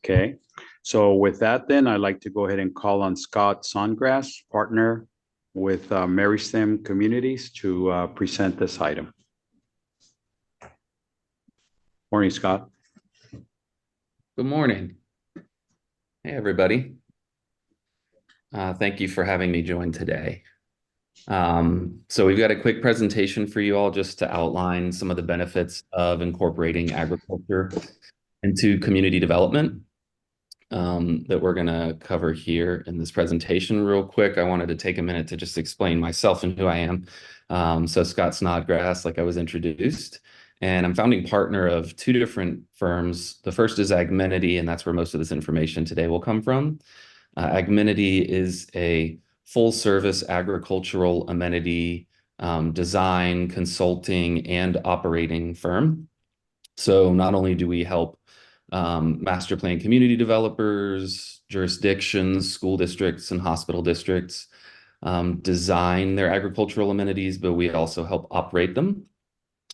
Okay, so with that then, I'd like to go ahead and call on Scott Songrass, partner with Merristem Communities, to present this item. Morning, Scott. Good morning. Hey, everybody. Thank you for having me join today. So we've got a quick presentation for you all just to outline some of the benefits of incorporating agriculture into community development that we're going to cover here in this presentation. Real quick, I wanted to take a minute to just explain myself and who I am. So Scott Snodgrass, like I was introduced, and I'm founding partner of 2 different firms. The first is Agmenity, and that's where most of this information today will come from. Agmenity is a full-service agricultural amenity design, consulting, and operating firm. So not only do we help master plan community developers, jurisdictions, school districts, and hospital districts design their agricultural amenities, but we also help operate them.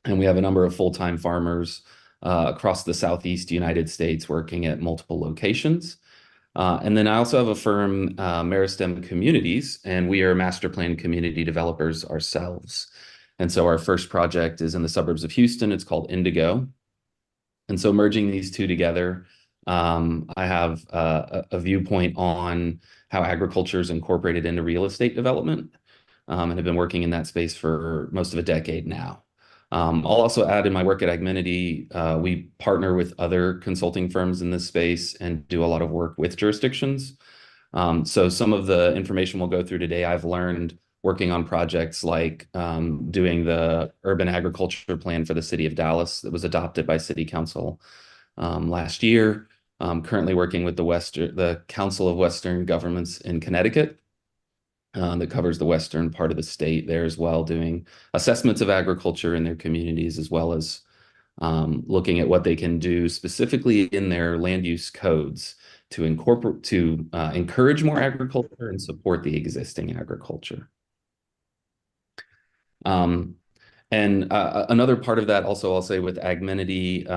And we have a number of full-time farmers across the Southeast United States working at multiple locations. And then I also have a firm, Merristem Communities, and we are master plan community developers ourselves. And so our first project is in the suburbs of Houston. It's called Indigo. And so merging these 2 together, I have a viewpoint on how agriculture is incorporated into real estate development, and have been working in that space for most of a decade now. I'll also add in my work at Agminity, we partner with other consulting firms in this space and do a lot of work with jurisdictions. So some of the information we'll go through today, I've learned working on projects like doing the urban agriculture plan for the city of Dallas that was adopted by City Council last year. Currently working with the Council of Western Governments in Connecticut that covers the western part of the state there as well, doing assessments of agriculture in their communities, as well as looking at what they can do specifically in their land use codes to encourage more agriculture and support the existing agriculture. And another part of that also, I'll say with Agminity,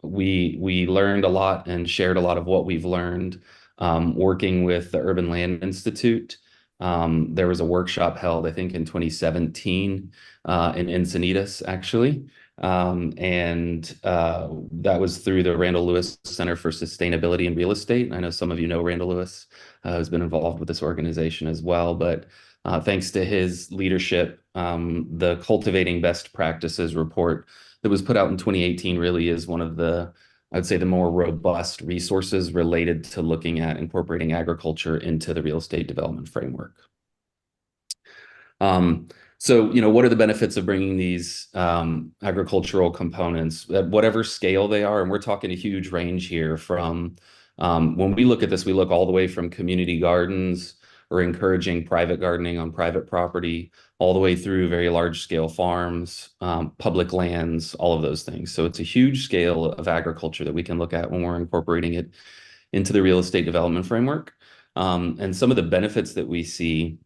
we learned a lot and shared a lot of what we've learned working with the Urban Land Institute. There was a workshop held, I think, in 2017 in Encinitas, actually. That was through the Randall Lewis Center for Sustainability in Real Estate. I know some of you know Randall Lewis has been involved with this organization as well, but thanks to his leadership, the Cultivating Best Practices report that was put out in 2018 really is one of the, I'd say, the more robust resources related to looking at incorporating agriculture into the real estate development framework. So, what are the benefits of bringing these agricultural components at whatever scale they are? And we're talking a huge range here from, when we look at this, we look all the way from community gardens or encouraging private gardening on private property, all the way through very large scale farms, public lands, all of those things. So it's a huge scale of agriculture that we can look at when we're incorporating it into the real estate development framework. And some of the benefits that we see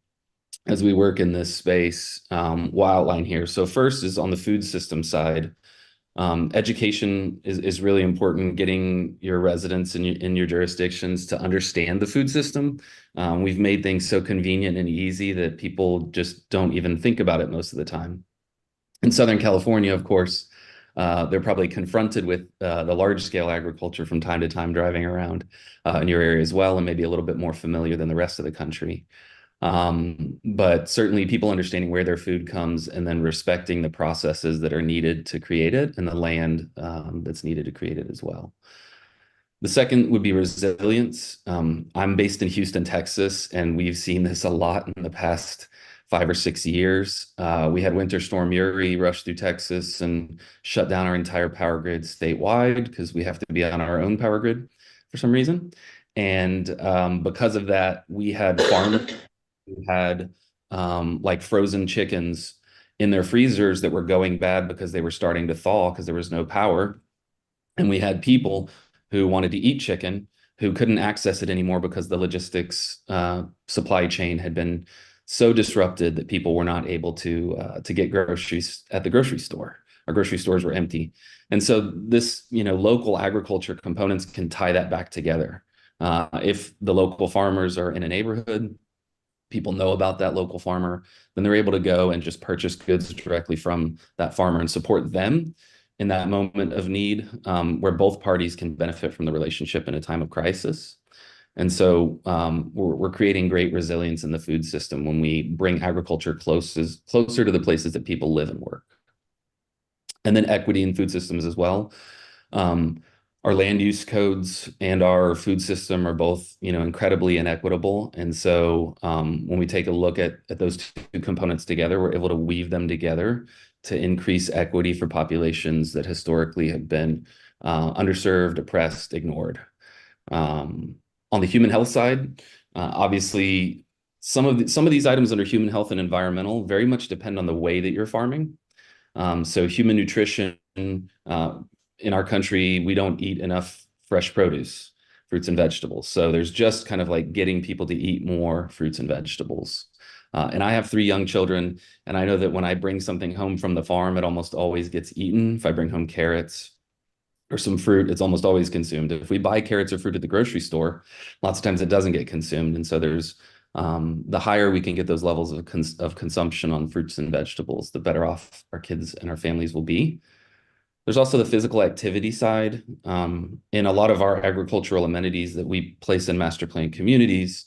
as we work in this space, we'll outline here. So first is on the food system side. Education is really important, getting your residents in your jurisdictions to understand the food system. We've made things so convenient and easy that people just don't even think about it most of the time. In Southern California, of course, they're probably confronted with the large scale agriculture from time to time driving around in your area as well, and maybe a little bit more familiar than the rest of the country. But certainly people understanding where their food comes and then respecting the processes that are needed to create it and the land that's needed to create it as well. The second would be resilience. I'm based in Houston, Texas, and we've seen this a lot in the past 5 or 6 years. We had Winter Storm Uri rush through Texas and shut down our entire power grid statewide because we have to be on our own power grid for some reason. And because of that, we had farmers who had like frozen chickens in their freezers that were going bad because they were starting to thaw because there was no power. And we had people who wanted to eat chicken who couldn't access it anymore because the logistics supply chain had been so disrupted that people were not able to get groceries at the grocery store. Our grocery stores were empty. And so this, local agriculture components can tie that back together. If the local farmers are in a neighborhood, people know about that local farmer, then they're able to go and just purchase goods directly from that farmer and support them in that moment of need, where both parties can benefit from the relationship in a time of crisis. And so we're creating great resilience in the food system when we bring agriculture closer to the places that people live and work. And then equity in food systems as well. Our land use codes and our food system are both, incredibly inequitable. And so when we take a look at those two components together, we're able to weave them together to increase equity for populations that historically have been underserved, oppressed, ignored. On the human health side, obviously, some of these items under human health and environmental very much depend on the way that you're farming. So human nutrition, in our country, we don't eat enough fresh produce, fruits and vegetables. So there's just kind of like getting people to eat more fruits and vegetables. And I have 3 young children, and I know that when I bring something home from the farm, it almost always gets eaten. If I bring home carrots or some fruit, it's almost always consumed. If we buy carrots or fruit at the grocery store, lots of times it doesn't get consumed. And so there's the higher we can get those levels of consumption on fruits and vegetables, the better off our kids and our families will be. There's also the physical activity side. In a lot of our agricultural amenities that we place in master plan communities,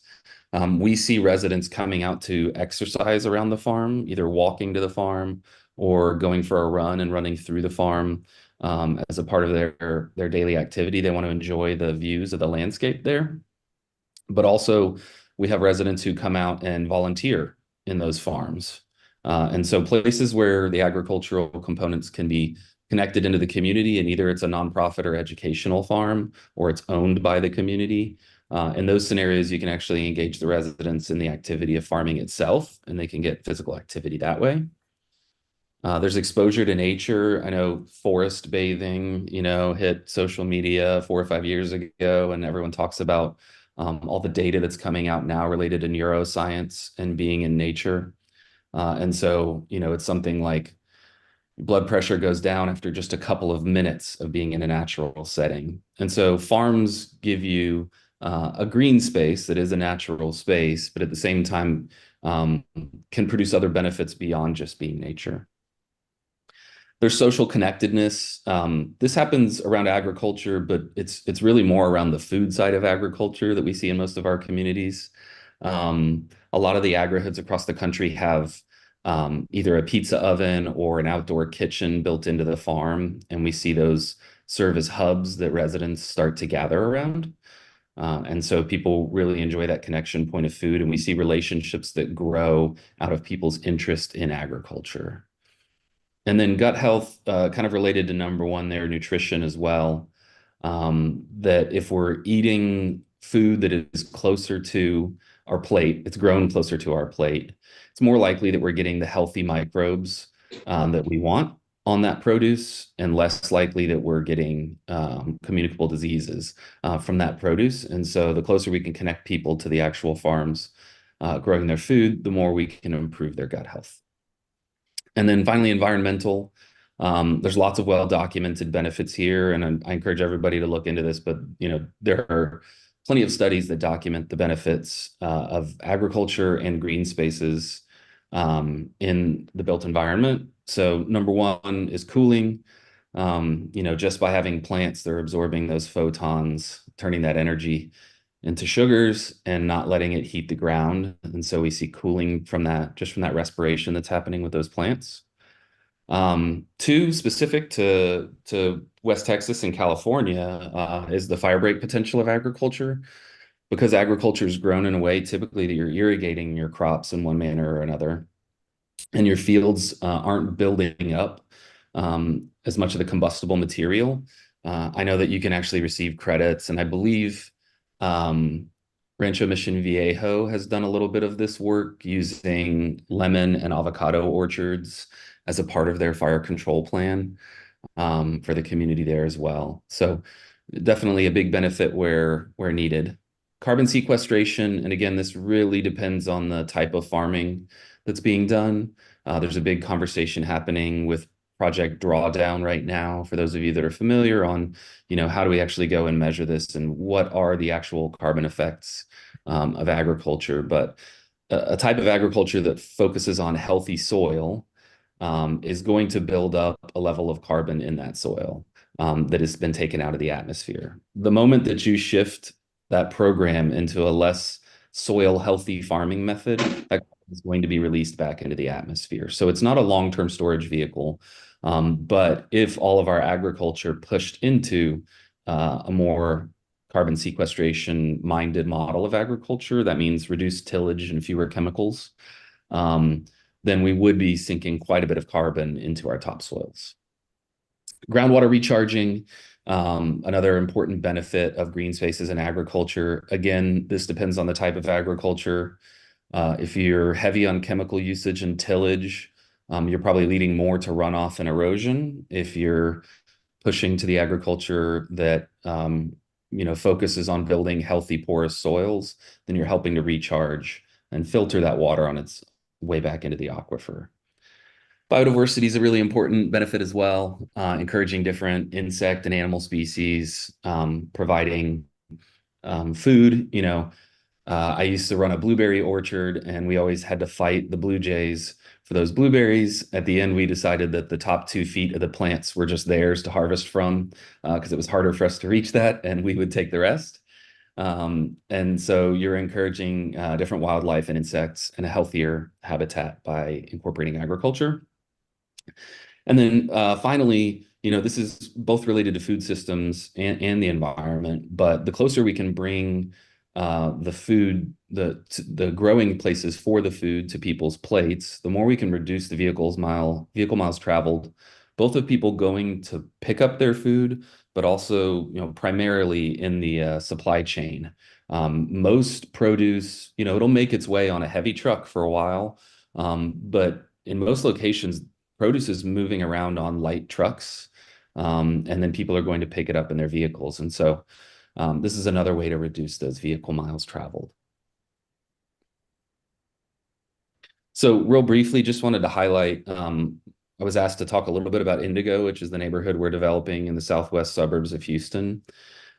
we see residents coming out to exercise around the farm, either walking to the farm or going for a run and running through the farm as a part of their daily activity. They want to enjoy the views of the landscape there. But also, we have residents who come out and volunteer in those farms. And so places where the agricultural components can be connected into the community, and either it's a nonprofit or educational farm, or it's owned by the community. In those scenarios, you can actually engage the residents in the activity of farming itself, and they can get physical activity that way. There's exposure to nature. I know forest bathing, hit social media 4 or 5 years ago, and everyone talks about all the data that's coming out now related to neuroscience and being in nature. And so, it's something like blood pressure goes down after just a couple of minutes of being in a natural setting. And so farms give you a green space that is a natural space, but at the same time can produce other benefits beyond just being nature. There's social connectedness. This happens around agriculture, but it's really more around the food side of agriculture that we see in most of our communities. A lot of the agri-hoods across the country have either a pizza oven or an outdoor kitchen built into the farm, and we see those serve as hubs that residents start to gather around. And so people really enjoy that connection point of food, and we see relationships that grow out of people's interest in agriculture. And then gut health, kind of related to number one there, nutrition as well. That if we're eating food that is closer to our plate, it's grown closer to our plate, it's more likely that we're getting the healthy microbes that we want on that produce, and less likely that we're getting communicable diseases from that produce. And so the closer we can connect people to the actual farms growing their food, the more we can improve their gut health. And then finally, environmental. There's lots of well-documented benefits here, and I encourage everybody to look into this, but there are plenty of studies that document the benefits of agriculture and green spaces in the built environment. So number one is cooling. Just by having plants, they're absorbing those photons, turning that energy into sugars and not letting it heat the ground. And so we see cooling from that, just from that respiration that's happening with those plants. Two, specific to West Texas and California, is the fire break potential of agriculture. Because agriculture is grown in a way typically that you're irrigating your crops in one manner or another, and your fields aren't building up as much of the combustible material. I know that you can actually receive credits, and I believe Rancho Mission Viejo has done a little bit of this work using lemon and avocado orchards as a part of their fire control plan for the community there as well. So definitely a big benefit where needed. Carbon sequestration, and again, this really depends on the type of farming that's being done. There's a big conversation happening with Project Drawdown right now, for those of you that are familiar, on how do we actually go and measure this, and what are the actual carbon effects of agriculture. But a type of agriculture that focuses on healthy soil is going to build up a level of carbon in that soil that has been taken out of the atmosphere. The moment that you shift that program into a less soil healthy farming method, that is going to be released back into the atmosphere. So it's not a long-term storage vehicle. But if all of our agriculture pushed into a more carbon sequestration minded model of agriculture, that means reduced tillage and fewer chemicals, then we would be sinking quite a bit of carbon into our topsoils. Groundwater recharging, another important benefit of green spaces in agriculture. Again, this depends on the type of agriculture. If you're heavy on chemical usage and tillage, you're probably leading more to runoff and erosion. If you're pushing to the agriculture that focuses on building healthy, porous soils, then you're helping to recharge and filter that water on its way back into the aquifer. Biodiversity is a really important benefit as well, encouraging different insect and animal species, providing food. I used to run a blueberry orchard, and we always had to fight the blue jays for those blueberries. At the end, we decided that the top 2 feet of the plants were just theirs to harvest from because it was harder for us to reach that, and we would take the rest. And so you're encouraging different wildlife and insects and a healthier habitat by incorporating agriculture. And then finally, this is both related to food systems and the environment, but the closer we can bring the food, the growing places for the food to people's plates, the more we can reduce the vehicle miles traveled, both of people going to pick up their food, but also, primarily in the supply chain. Most produce, it'll make its way on a heavy truck for a while, but in most locations, produce is moving around on light trucks, and then people are going to pick it up in their vehicles. And so this is another way to reduce those vehicle miles traveled. So real briefly, just wanted to highlight, I was asked to talk a little bit about Indigo, which is the neighborhood we're developing in the southwest suburbs of Houston.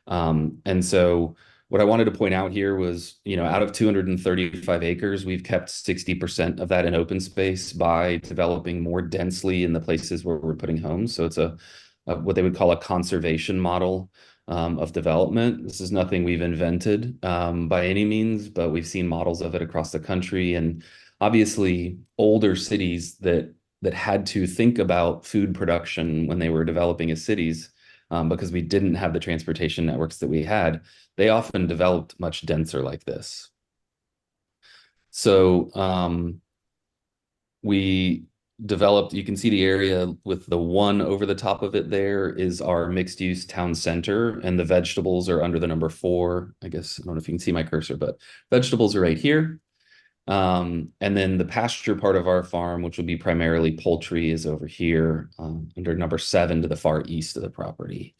And so what I wanted to point out here was, out of 235 acres, we've kept 60% of that in open space by developing more densely in the places where we're putting homes. So it's a what they would call a conservation model of development. This is nothing we've invented by any means, but we've seen models of it across the country. And obviously, older cities that had to think about food production when they were developing as cities, because we didn't have the transportation networks that we had, they often developed much denser like this. So we developed, you can see the area with the 1 over the top of it there is our mixed use town center, and the vegetables are under the number 4. I guess, I don't know if you can see my cursor, but vegetables are right here. And then the pasture part of our farm, which will be primarily poultry, is over here under number 7 to the far east of the property.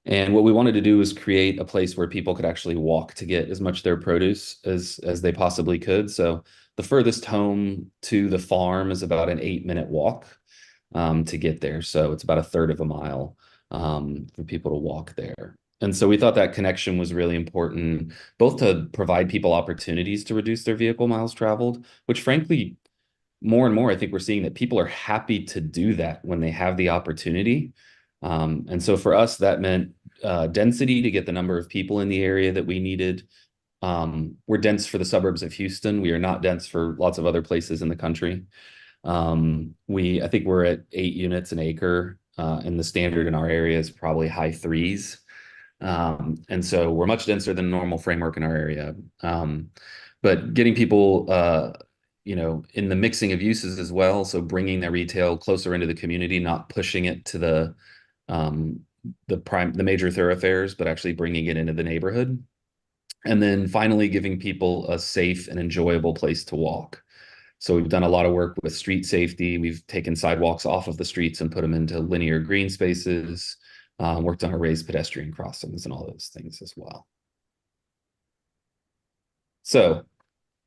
And what we wanted to do was create a place where people could actually walk to get as much of their produce as they possibly could. So the furthest home to the farm is about an 8-minute walk to get there. So it's about a third of a mile for people to walk there. And so we thought that connection was really important, both to provide people opportunities to reduce their vehicle miles traveled, which frankly, more and more, I think we're seeing that people are happy to do that when they have the opportunity. And so for us, that meant density to get the number of people in the area that we needed. We're dense for the suburbs of Houston. We are not dense for lots of other places in the country. I think we're at 8 units an acre, and the standard in our area is probably high 3s. And so we're much denser than normal framework in our area. But getting people, in the mixing of uses as well. So bringing the retail closer into the community, not pushing it to the major thoroughfares, but actually bringing it into the neighborhood. And then finally giving people a safe and enjoyable place to walk. So we've done a lot of work with street safety. We've taken sidewalks off of the streets and put them into linear green spaces. Worked on our raised pedestrian crossings and all those things as well. So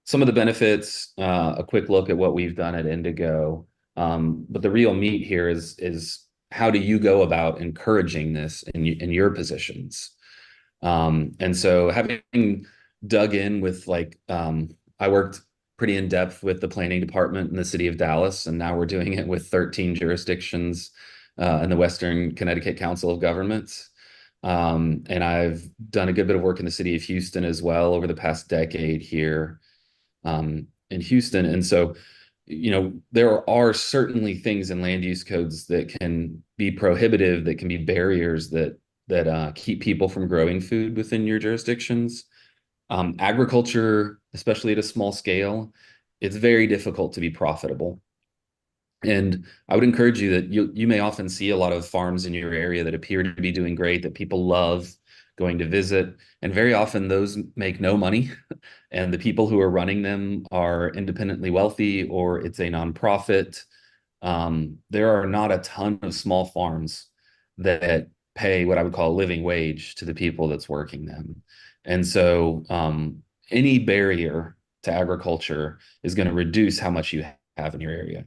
some of the benefits, a quick look at what we've done at Indigo. But the real meat here is how do you go about encouraging this in your positions? And so having dug in with I worked pretty in depth with the planning department in the city of Dallas, and now we're doing it with 13 jurisdictions in the Western Connecticut Council of Governments. And I've done a good bit of work in the city of Houston as well over the past decade here in Houston. And so, there are certainly things in land use codes that can be prohibitive, that can be barriers that keep people from growing food within your jurisdictions. Agriculture, especially at a small scale, it's very difficult to be profitable. And I would encourage you that you may often see a lot of farms in your area that appear to be doing great, that people love going to visit. And very often those make no money. And the people who are running them are independently wealthy, or it's a nonprofit. There are not a ton of small farms that pay what I would call a living wage to the people that's working them. And so any barrier to agriculture is going to reduce how much you have in your area.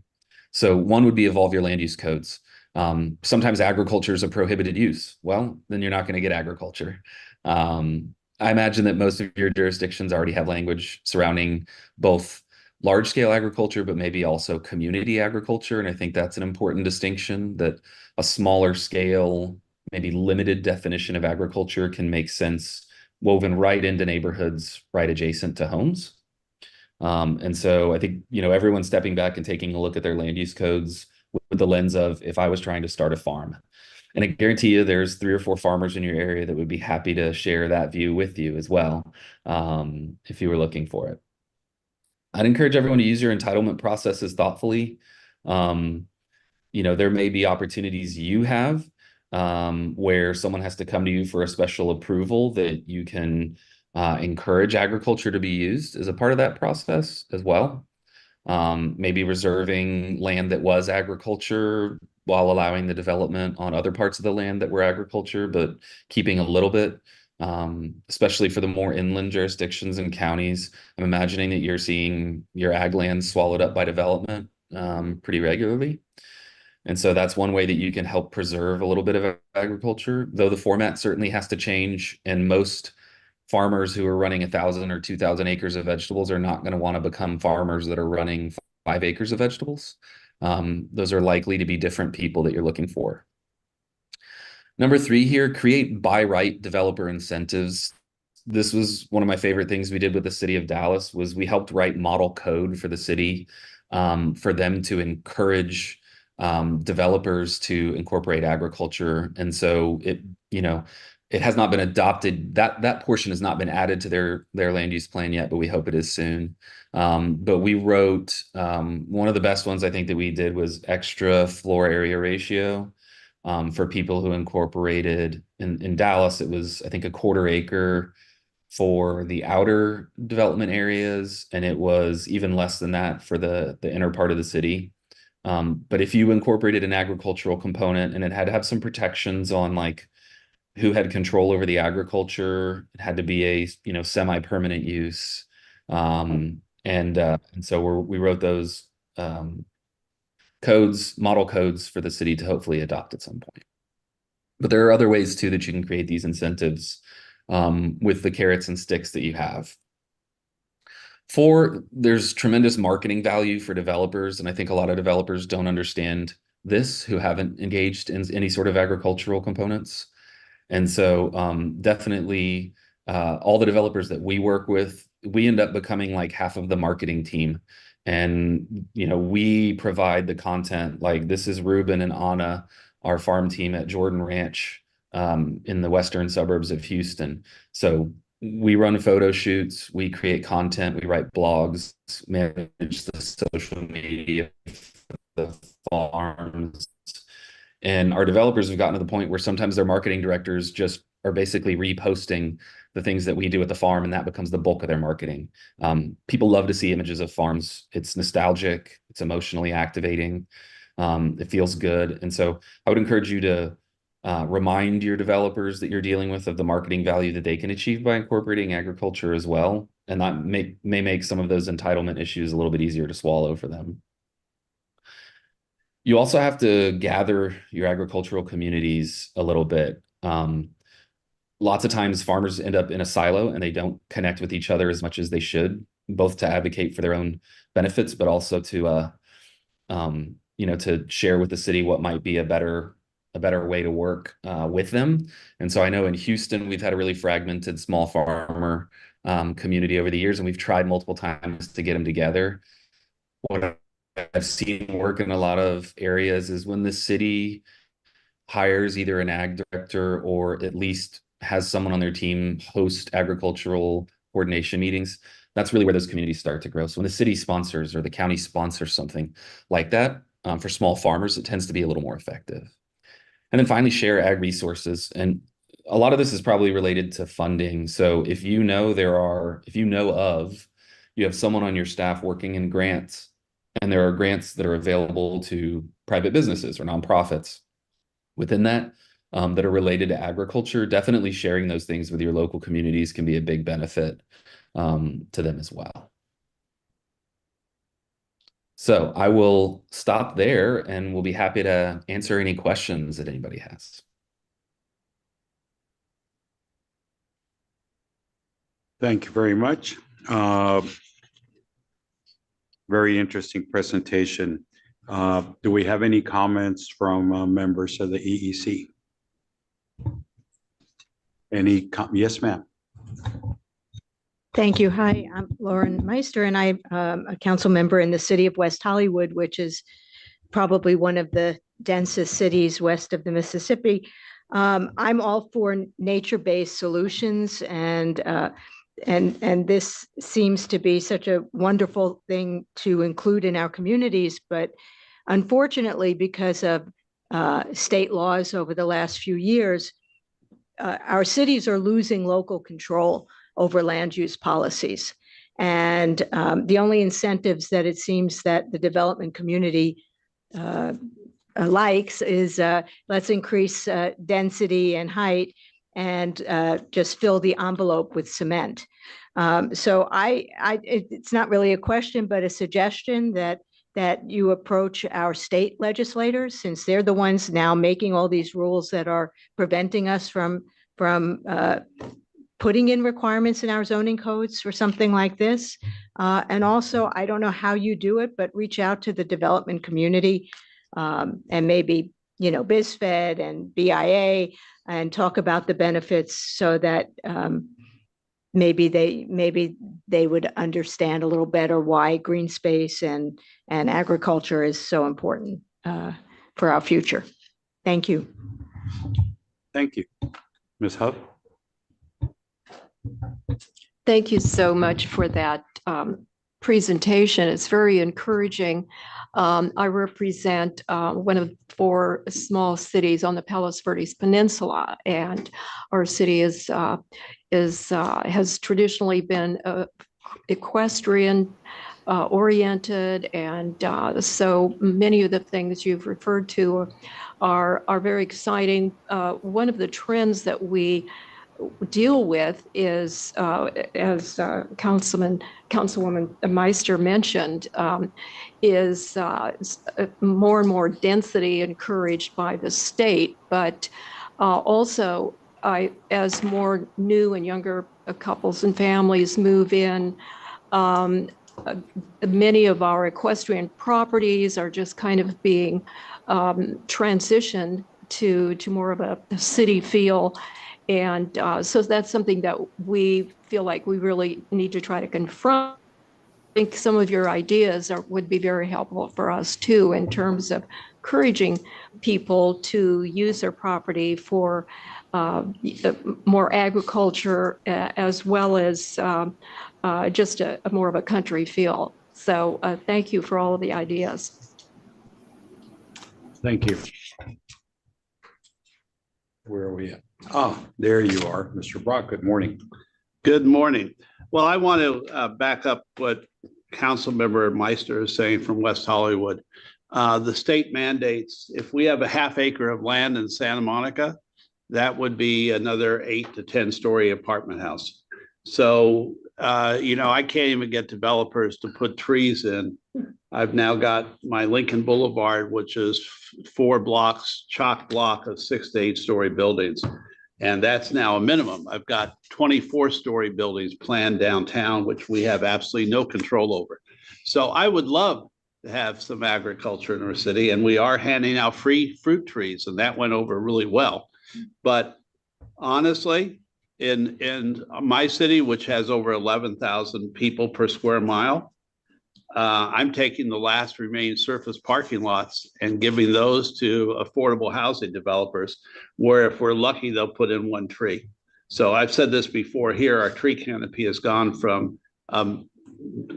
So one would be evolve your land use codes. Sometimes agriculture is a prohibited use. Well, then you're not going to get agriculture. I imagine that most of your jurisdictions already have language surrounding both large scale agriculture, but maybe also community agriculture. And I think that's an important distinction, that a smaller scale, maybe limited definition of agriculture can make sense woven right into neighborhoods right adjacent to homes. And so I think, everyone's stepping back and taking a look at their land use codes with the lens of, if I was trying to start a farm. And I guarantee you there's 3 or 4 farmers in your area that would be happy to share that view with you as well, if you were looking for it. I'd encourage everyone to use your entitlement processes thoughtfully. There may be opportunities you have where someone has to come to you for a special approval that you can encourage agriculture to be used as a part of that process as well. Maybe reserving land that was agriculture while allowing the development on other parts of the land that were agriculture, but keeping a little bit, especially for the more inland jurisdictions and counties. I'm imagining that you're seeing your ag land swallowed up by development pretty regularly. And so that's one way that you can help preserve a little bit of agriculture, though the format certainly has to change. And most farmers who are running 1,000 or 2,000 acres of vegetables are not going to want to become farmers that are running 5 acres of vegetables. Those are likely to be different people that you're looking for. Number 3 here, create by right developer incentives. This was one of my favorite things we did with the city of Dallas, was we helped write model code for the city for them to encourage developers to incorporate agriculture. And so it has not been adopted. That portion has not been added to their land use plan yet, but we hope it is soon. But we wrote one of the best ones I think that we did was extra floor area ratio for people who incorporated in Dallas. It was, I think, 1/4 acre for the outer development areas, and it was even less than that for the inner part of the city. But if you incorporated an agricultural component, and it had to have some protections on like who had control over the agriculture, it had to be a semi-permanent use, and so we wrote those model codes for the city to hopefully adopt at some point. But there are other ways too that you can create these incentives with the carrots and sticks that you have. 4, there's tremendous marketing value for developers, and I think a lot of developers don't understand this, who haven't engaged in any sort of agricultural components. And so definitely all the developers that we work with, we end up becoming like half of the marketing team. And we provide the content. Like, this is Ruben and Anna, our farm team at Jordan Ranch in the western suburbs of Houston. So we run photo shoots, we create content, we write blogs, manage the social media for the farms. And our developers have gotten to the point where sometimes their marketing directors just are basically reposting the things that we do at the farm, and that becomes the bulk of their marketing. People love to see images of farms. It's nostalgic, it's emotionally activating, it feels good. And so I would encourage you to remind your developers that you're dealing with of the marketing value that they can achieve by incorporating agriculture as well. And that may make some of those entitlement issues a little bit easier to swallow for them. You also have to gather your agricultural communities a little bit. Lots of times farmers end up in a silo and they don't connect with each other as much as they should, both to advocate for their own benefits, but also to share with the city what might be a better way to work with them. And so I know in Houston, we've had a really fragmented small farmer community over the years, and we've tried multiple times to get them together. What I've seen work in a lot of areas is when the city hires either an ag director or at least has someone on their team host agricultural coordination meetings. That's really where those communities start to grow. So when the city sponsors or the county sponsors something like that, for small farmers, it tends to be a little more effective. And then finally, share ag resources. And a lot of this is probably related to funding. So if you have someone on your staff working in grants, and there are grants that are available to private businesses or nonprofits within that that are related to agriculture, definitely sharing those things with your local communities can be a big benefit to them as well. So I will stop there, and we'll be happy to answer any questions that anybody has. Thank you very much. Very interesting presentation. Do we have any comments from members of the EEC? Yes, ma'am. Thank you. Hi, I'm Lauren Meister, and I'm a council member in the city of West Hollywood, which is probably one of the densest cities west of the Mississippi. I'm all for nature-based solutions, and this seems to be such a wonderful thing to include in our communities. But unfortunately, because of state laws over the last few years, our cities are losing local control over land use policies. And the only incentives that it seems that the development community likes is let's increase density and height and just fill the envelope with cement. So it's not really a question, but a suggestion that you approach our state legislators, since they're the ones now making all these rules that are preventing us from putting in requirements in our zoning codes for something like this. And also, I don't know how you do it, but reach out to the development community and maybe, BizFed and BIA and talk about the benefits so that maybe they would understand a little better why green space and agriculture is so important for our future. Thank you. Thank you. Ms. Huff? Thank you so much for that presentation. It's very encouraging. I represent one of 4 small cities on the Palos Verdes Peninsula, and our city has traditionally been equestrian oriented, and so many of the things you've referred to are very exciting. One of the trends that we deal with is, as Councilwoman Meister mentioned, is more and more density encouraged by the state, but also as more new and younger couples and families move in, many of our equestrian properties are just kind of being transitioned to more of a city feel. And so that's something that we feel like we really need to try to confront. I think some of your ideas would be very helpful for us too, in terms of encouraging people to use their property for more agriculture, as well as just a more of a country feel. So thank you for all of the ideas. Thank you. Where are we at? Oh, there you are, Mr. Brock. Good morning. Good morning. Well, I want to back up what Councilmember Meister is saying from West Hollywood. The state mandates, if we have a half acre of land in Santa Monica, that would be another 8 to 10 story apartment house. So, I can't even get developers to put trees in. I've now got my Lincoln Boulevard, which is 4 blocks, chock block of 6 to 8 story buildings. And that's now a minimum. I've got 24-story buildings planned downtown, which we have absolutely no control over. So I would love to have some agriculture in our city, and we are handing out free fruit trees, and that went over really well. But honestly, in my city, which has over 11,000 people per square mile, I'm taking the last remaining surface parking lots and giving those to affordable housing developers, where if we're lucky, they'll put in 1 tree. So I've said this before here, our tree canopy has gone from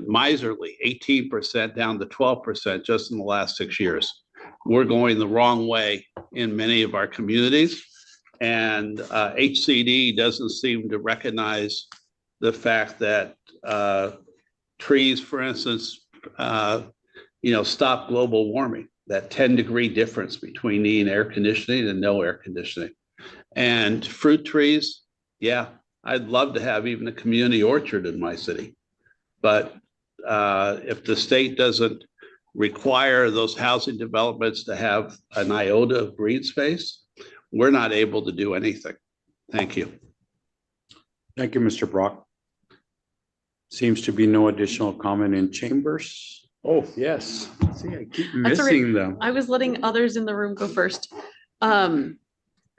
miserly 18% down to 12% just in the last 6 years. We're going the wrong way in many of our communities. And HCD doesn't seem to recognize the fact that trees, for instance, stop global warming, that 10-degree difference between needing air conditioning and no air conditioning. And fruit trees, yeah, I'd love to have even a community orchard in my city. But if the state doesn't require those housing developments to have an iota of green space, we're not able to do anything. Thank you. Thank you, Mr. Brock. Seems to be no additional comment in chambers. Oh, yes. See, I keep That's all right. missing them. I was letting others in the room go first.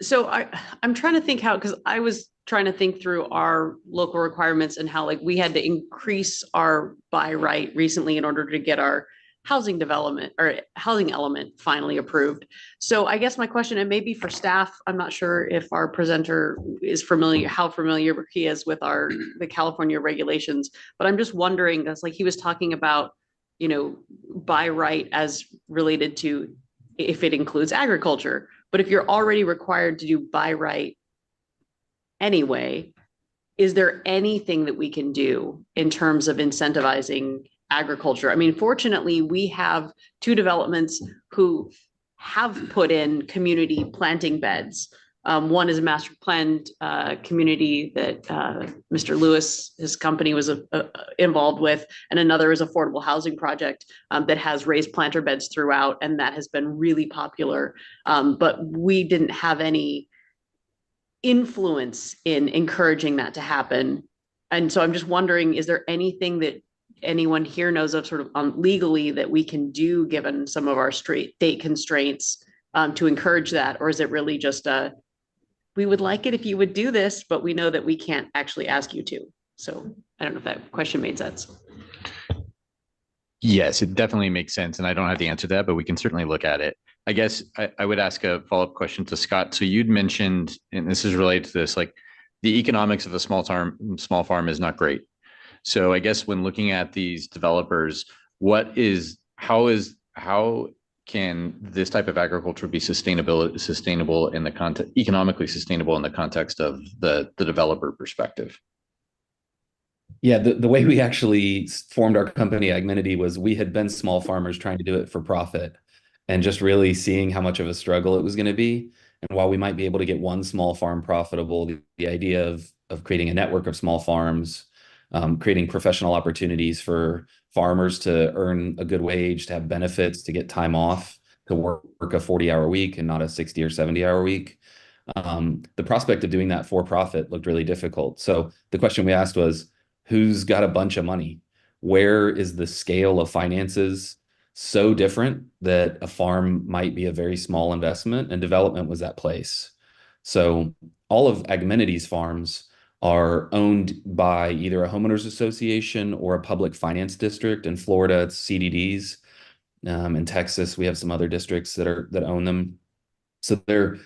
So I'm trying to think how, because I was trying to think through our local requirements and how like we had to increase our buy right recently in order to get our housing development or housing element finally approved. So I guess my question, and maybe for staff, I'm not sure if our presenter is familiar, how familiar he is with the California regulations, but I'm just wondering, that's like he was talking about, buy right as related to if it includes agriculture. But if you're already required to do buy right anyway, is there anything that we can do in terms of incentivizing agriculture? I mean, fortunately, we have two developments who have put in community planting beds. One is a master planned community that Mr. Lewis, his company, was involved with, and another is affordable housing project that has raised planter beds throughout, and that has been really popular. But we didn't have any influence in encouraging that to happen. And so I'm just wondering, is there anything that anyone here knows of sort of legally that we can do given some of our state constraints to encourage that? Or is it really just we would like it if you would do this, but we know that we can't actually ask you to. So I don't know if that question made sense. Yes, it definitely makes sense. And I don't have the answer to that, but we can certainly look at it. I guess I would ask a follow-up question to Scott. So you'd mentioned, and this is related to this, like the economics of a small farm is not great. So I guess when looking at these developers, how can this type of agriculture be sustainable in the context, economically sustainable in the context of the developer perspective? Yeah, the way we actually formed our company, Agminity, was we had been small farmers trying to do it for profit and just really seeing how much of a struggle it was going to be. And while we might be able to get one small farm profitable, the idea of creating a network of small farms, creating professional opportunities for farmers to earn a good wage, to have benefits, to get time off, to work a 40-hour week and not a 60 or 70-hour week. The prospect of doing that for profit looked really difficult. So the question we asked was, who's got a bunch of money? Where is the scale of finances so different that a farm might be a very small investment, and development was that place? So all of Agminity's farms are owned by either a homeowners association or a public finance district. In Florida, it's CDDs. In Texas, we have some other districts that own them. So they're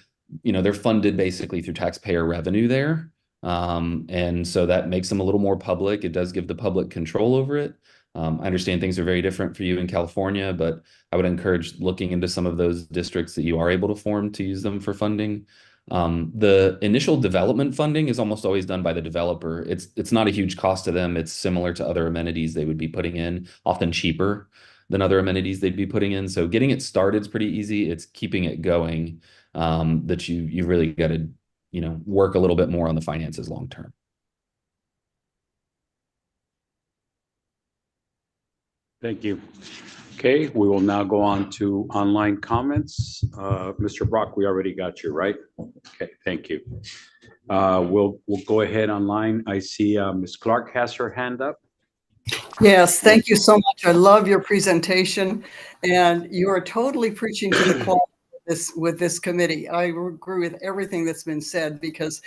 funded basically through taxpayer revenue there. And so that makes them a little more public. It does give the public control over it. I understand things are very different for you in California, but I would encourage looking into some of those districts that you are able to form to use them for funding. The initial development funding is almost always done by the developer. It's not a huge cost to them. It's similar to other amenities they would be putting in, often cheaper than other amenities they'd be putting in. So getting it started is pretty easy. It's keeping it going that you really got to work a little bit more on the finances long term. Thank you. Okay, we will now go on to online comments. Mr. Brock, we already got you, right? Okay, thank you. We'll go ahead online. I see Ms. Clark has her hand up. Yes, thank you so much. I love your presentation, and you are totally preaching to the choir with this committee. I agree with everything that's been said because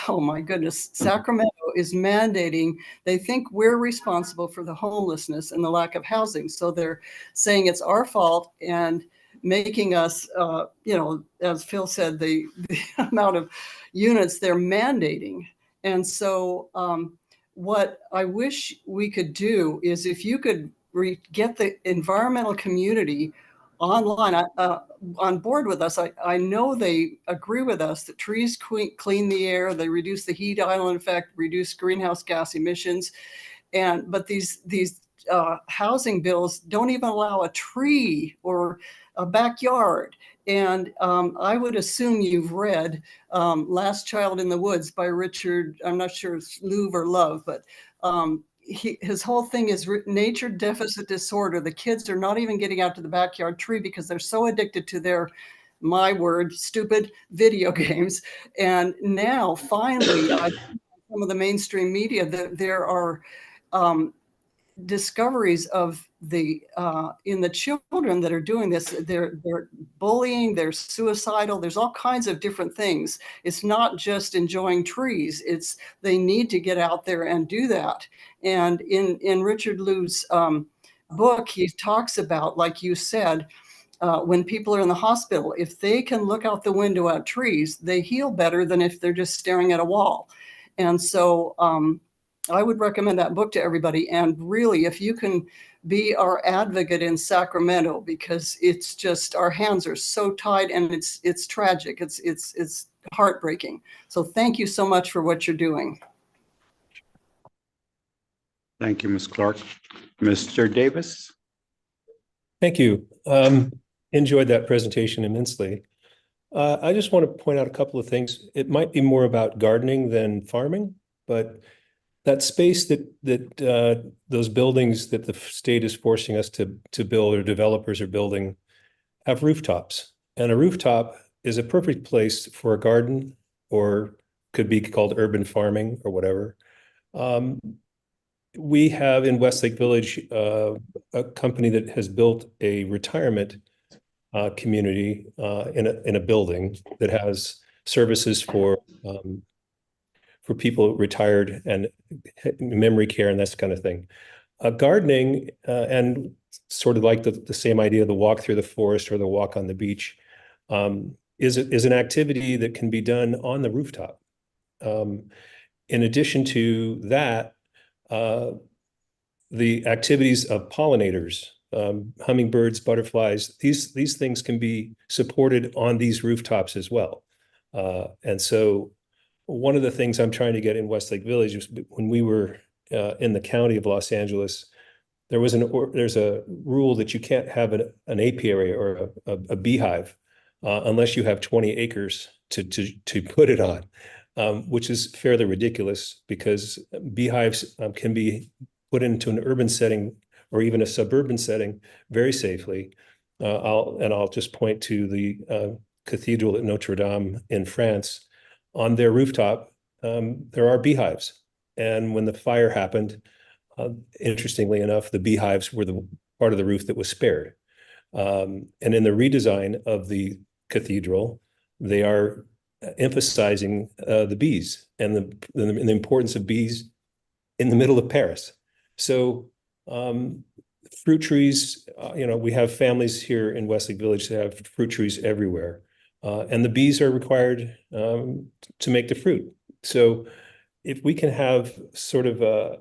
oh my goodness, Sacramento is mandating, they think we're responsible for the homelessness and the lack of housing. So they're saying it's our fault and making us, as Phil said, the amount of units they're mandating. And so what I wish we could do is if you could get the environmental community online on board with us. I know they agree with us that trees clean the air, they reduce the heat island effect, reduce greenhouse gas emissions, but these housing bills don't even allow a tree or a backyard. And I would assume you've read Last Child in the Woods by Richard, I'm not sure it's Louv or Love, but his whole thing is nature deficit disorder. The kids are not even getting out to the backyard tree because they're so addicted to their, my word, stupid video games. And now finally, some of the mainstream media, there are discoveries of the in the children that are doing this. They're bullying, they're suicidal, there's all kinds of different things. It's not just enjoying trees, it's they need to get out there and do that. And in Richard Liu's book, he talks about, like you said, when people are in the hospital, if they can look out the window at trees, they heal better than if they're just staring at a wall. And so I would recommend that book to everybody. And really, if you can be our advocate in Sacramento, because it's just, our hands are so tied and it's tragic. It's heartbreaking. So thank you so much for what you're doing. Thank you, Ms. Clark. Mr. Davis? Thank you. Enjoyed that presentation immensely. I just want to point out a couple of things. It might be more about gardening than farming, but that space that those buildings that the state is forcing us to build, or developers are building, have rooftops. And a rooftop is a perfect place for a garden, or could be called urban farming or whatever. We have in Westlake Village a company that has built a retirement community in a building that has services for people retired and memory care and that kind of thing. Gardening and sort of like the same idea, the walk through the forest or the walk on the beach, is an activity that can be done on the rooftop. In addition to that, the activities of pollinators, hummingbirds, butterflies, these things can be supported on these rooftops as well. And so one of the things I'm trying to get in Westlake Village is, when we were in the county of Los Angeles, there's a rule that you can't have an apiary or a beehive unless you have 20 acres to put it on, which is fairly ridiculous, because beehives can be put into an urban setting or even a suburban setting very safely. I'll just point to the cathedral at Notre Dame in France. On their rooftop, there are beehives. And when the fire happened, interestingly enough, the beehives were the part of the roof that was spared. And in the redesign of the cathedral, they are emphasizing the bees and the importance of bees in the middle of Paris. So fruit trees, we have families here in Westlake Village that have fruit trees everywhere. And the bees are required to make the fruit. So if we can have sort of a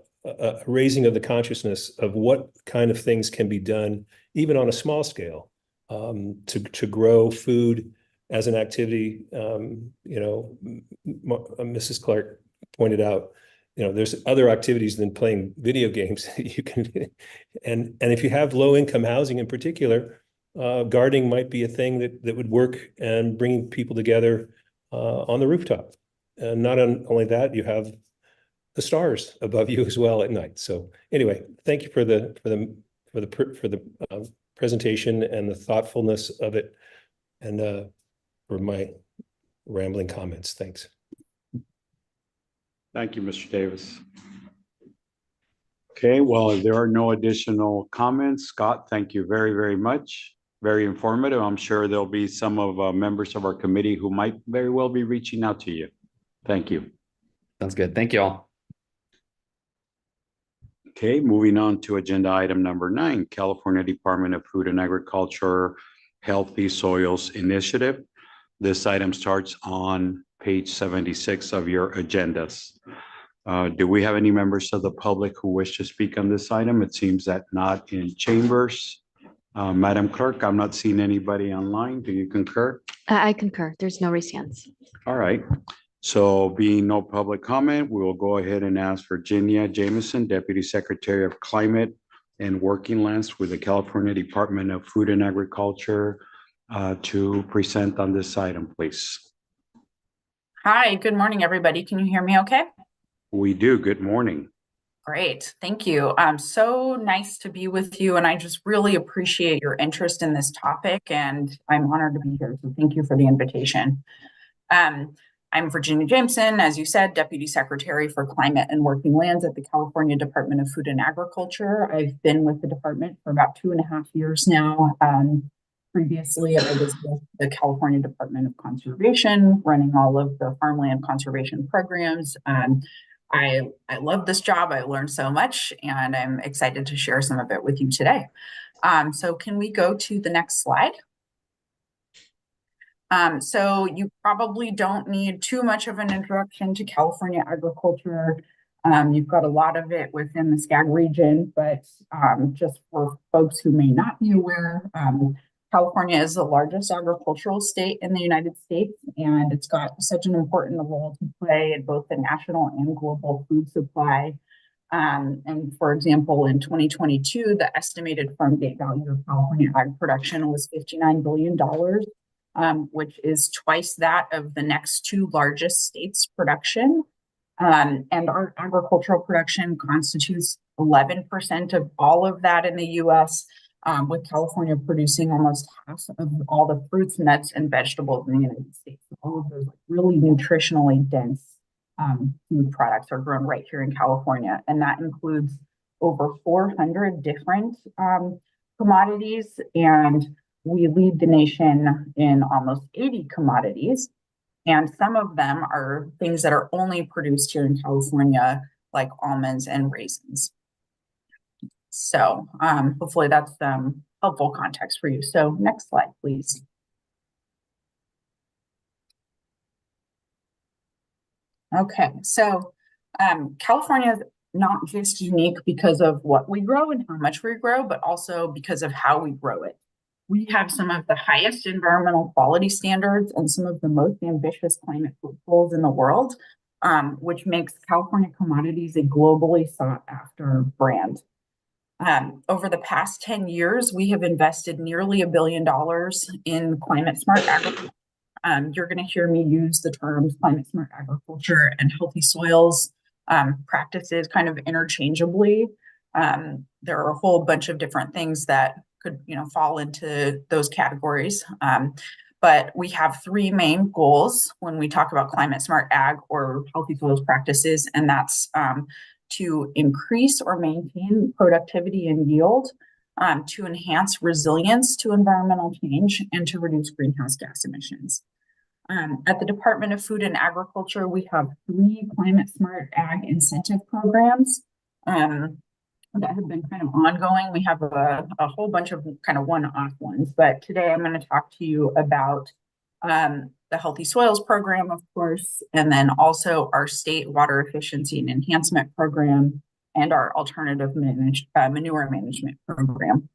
raising of the consciousness of what kind of things can be done, even on a small scale, to grow food as an activity, Mrs. Clark pointed out, there's other activities than playing video games you can, and if you have low income housing in particular, gardening might be a thing that would work, and bringing people together on the rooftop. And not only that, you have the stars above you as well at night. So anyway, thank you for the presentation and the thoughtfulness of it, and for my rambling comments. Thanks. Thank you, Mr. Davis. Okay, well, if there are no additional comments, Scott, thank you very, very much. Very informative. I'm sure there'll be some of members of our committee who might very well be reaching out to you. Thank you. Sounds good. Thank you all. Okay, moving on to agenda item number 9, California Department of Food and Agriculture Healthy Soils Initiative. This item starts on page 76 of your agendas. Do we have any members of the public who wish to speak on this item? It seems that not in chambers. Madam Clerk, I'm not seeing anybody online. Do you concur? I concur. There's no raised hands. All right. So being no public comment, we will go ahead and ask Virginia Jameson, Deputy Secretary of Climate and Working Lands with the California Department of Food and Agriculture, to present on this item, please. Hi, good morning, everybody. Can you hear me okay? We do. Good morning. Great, thank you. So nice to be with you, and I just really appreciate your interest in this topic, and I'm honored to be here, so thank you for the invitation. I'm Virginia Jameson, as you said, Deputy Secretary for Climate and Working Lands at the California Department of Food and Agriculture. I've been with the department for about 2.5 years now. Previously, I was with the California Department of Conservation, running all of the farmland conservation programs. I love this job. I learned so much, and I'm excited to share some of it with you today. So can we go to the next slide? So you probably don't need too much of an introduction to California agriculture. You've got a lot of it within the SCAG region, but just for folks who may not be aware, California is the largest agricultural state in the United States, and it's got such an important role to play in both the national and global food supply. And for example, in 2022, the estimated farm gate value of California ag production was $59 billion. Which is twice that of the next two largest states' production. And our agricultural production constitutes 11% of all of that in the US, with California producing almost half of all the fruits, nuts, and vegetables in the United States. All of those really nutritionally dense food products are grown right here in California. And that includes over 400 different commodities, and we lead the nation in almost 80 commodities, and some of them are things that are only produced here in California, like almonds and raisins. So hopefully that's helpful context for you. So next slide, please. Okay, so California is not just unique because of what we grow and how much we grow, but also because of how we grow it. We have some of the highest environmental quality standards and some of the most ambitious climate goals in the world, which makes California Commodities a globally sought after brand. Over the past 10 years, we have invested nearly $1 billion in climate smart agriculture. You're going to hear me use the terms climate smart agriculture and healthy soils practices kind of interchangeably. There are a whole bunch of different things that could, fall into those categories. But we have three main goals when we talk about climate smart ag or healthy soils practices, and that's to increase or maintain productivity and yield, to enhance resilience to environmental change, and to reduce greenhouse gas emissions. At the Department of Food and Agriculture, we have 3 climate smart ag incentive programs that have been kind of ongoing. We have a whole bunch of kind of one-off ones, but today I'm going to talk to you about the Healthy Soils Program, of course, and then also our state water efficiency and enhancement program and our alternative manure management program.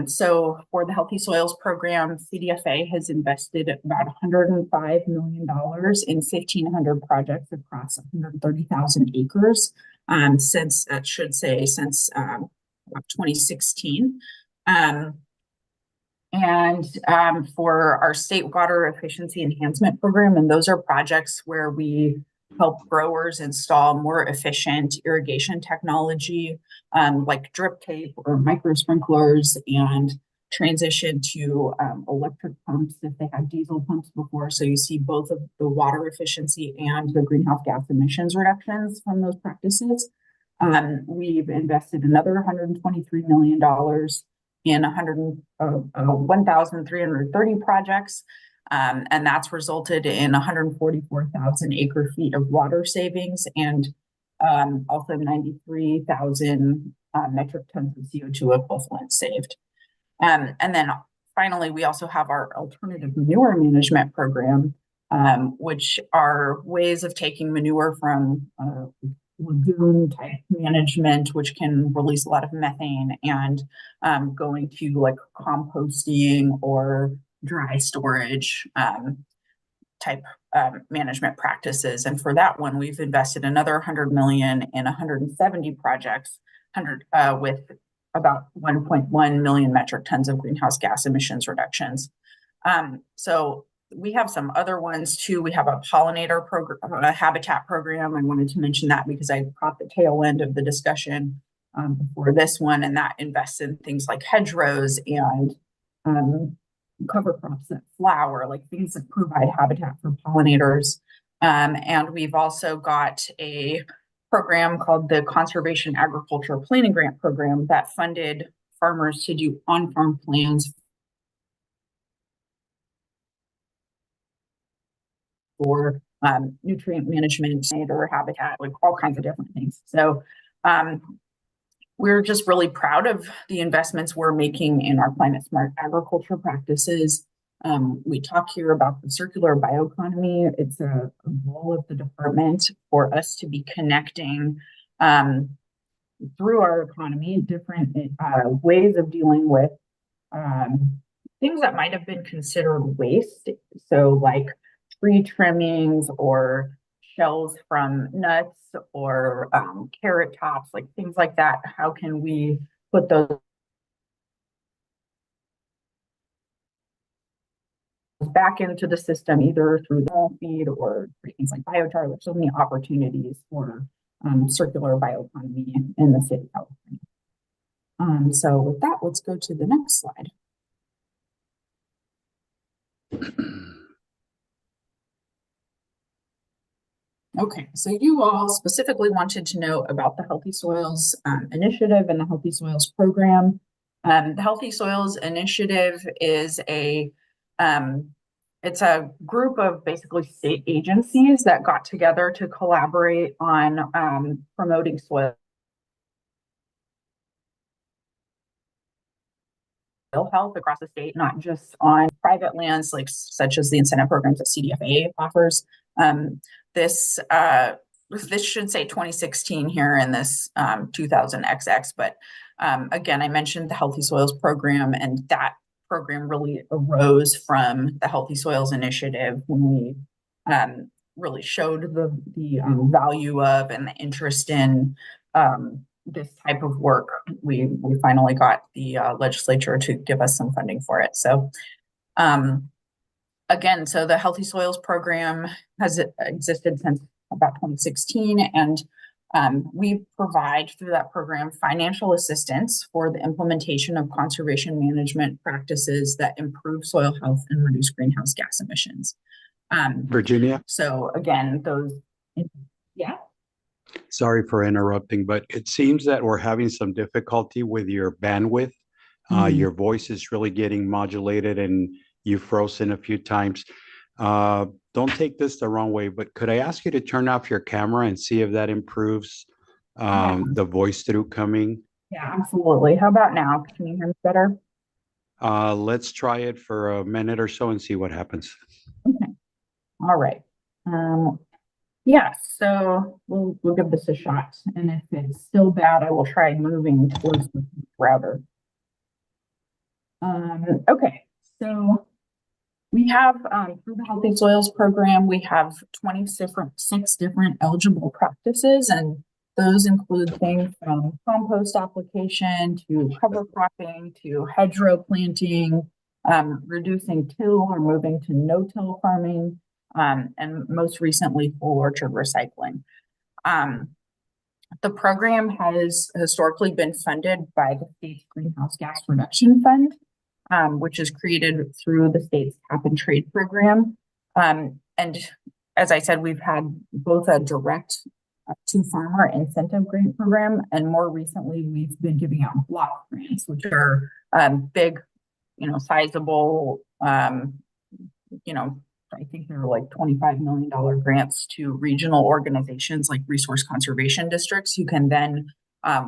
So for the Healthy Soils Program, CDFA has invested about $105 million in 1,500 projects across 130,000 acres since 2016. For our state water efficiency enhancement program, and those are projects where we help growers install more efficient irrigation technology, like drip tape or micro sprinklers, and transition to electric pumps if they had diesel pumps before. So you see both of the water efficiency and the greenhouse gas emissions reductions from those practices. We've invested another $123 million in 1,330 projects. And that's resulted in 144,000 acre feet of water savings and also 93,000 metric tons of CO2 equivalent saved. And then finally, we also have our alternative manure management program, which are ways of taking manure from lagoon type management, which can release a lot of methane, and going to like composting or dry storage type management practices. And for that one, we've invested another 100 million in 170 projects, with about 1.1 million metric tons of greenhouse gas emissions reductions. So we have some other ones too. We have a pollinator program, a habitat program. I wanted to mention that because I caught the tail end of the discussion before this one, and that invests in things like hedgerows and cover crops that flower, like things that provide habitat for pollinators. And we've also got a program called the Conservation Agriculture Planning Grant Program that funded farmers to do on-farm plans for nutrient management or habitat, like all kinds of different things. So we're just really proud of the investments we're making in our climate smart agriculture practices. We talk here about the circular bioeconomy. It's a goal of the department for us to be connecting through our economy different ways of dealing with things that might have been considered waste. So like tree trimmings or shells from nuts or carrot tops, like things like that. How can we put those back into the system, either through the feed or things like biochar? There's so many opportunities for circular bioeconomy in the state of California. So with that, let's go to the next slide. Okay, so you all specifically wanted to know about the Healthy Soils Initiative and the Healthy Soils Program. The Healthy Soils Initiative is it's a group of basically state agencies that got together to collaborate on promoting soil health across the state, not just on private lands, like such as the incentive programs that CDFA offers. This should say 2016 here in this 2000XX, but again, I mentioned the Healthy Soils Program, and that program really arose from the Healthy Soils Initiative when we really showed the value of and the interest in this type of work. We finally got the legislature to give us some funding for it. So again, so the Healthy Soils Program has existed since about 2016, and we provide through that program financial assistance for the implementation of conservation management practices that improve soil health and reduce greenhouse gas emissions. Virginia? So again, yeah. Sorry for interrupting, but it seems that we're having some difficulty with your bandwidth. Your voice is really getting modulated and you've frozen a few times. Don't take this the wrong way, but could I ask you to turn off your camera and see if that improves the voice through coming? Yeah, absolutely. How about now? Can you hear me better? Let's try it for a minute or so and see what happens. Okay. All right. Yeah, so we'll give this a shot. And if it's still bad, I will try moving towards the router. Okay, so we have through the Healthy Soils Program, we have 6 different eligible practices, and those include things from compost application to cover cropping to hedgerow planting, reducing till or moving to no-till farming, and most recently full orchard recycling. The program has historically been funded by the state's Greenhouse Gas Reduction Fund, which is created through the state's cap and trade program. And as I said, we've had both a direct to farmer incentive grant program, and more recently, we've been giving out block grants, which are big, sizable, I think they're like $25 million grants to regional organizations like resource conservation districts who can then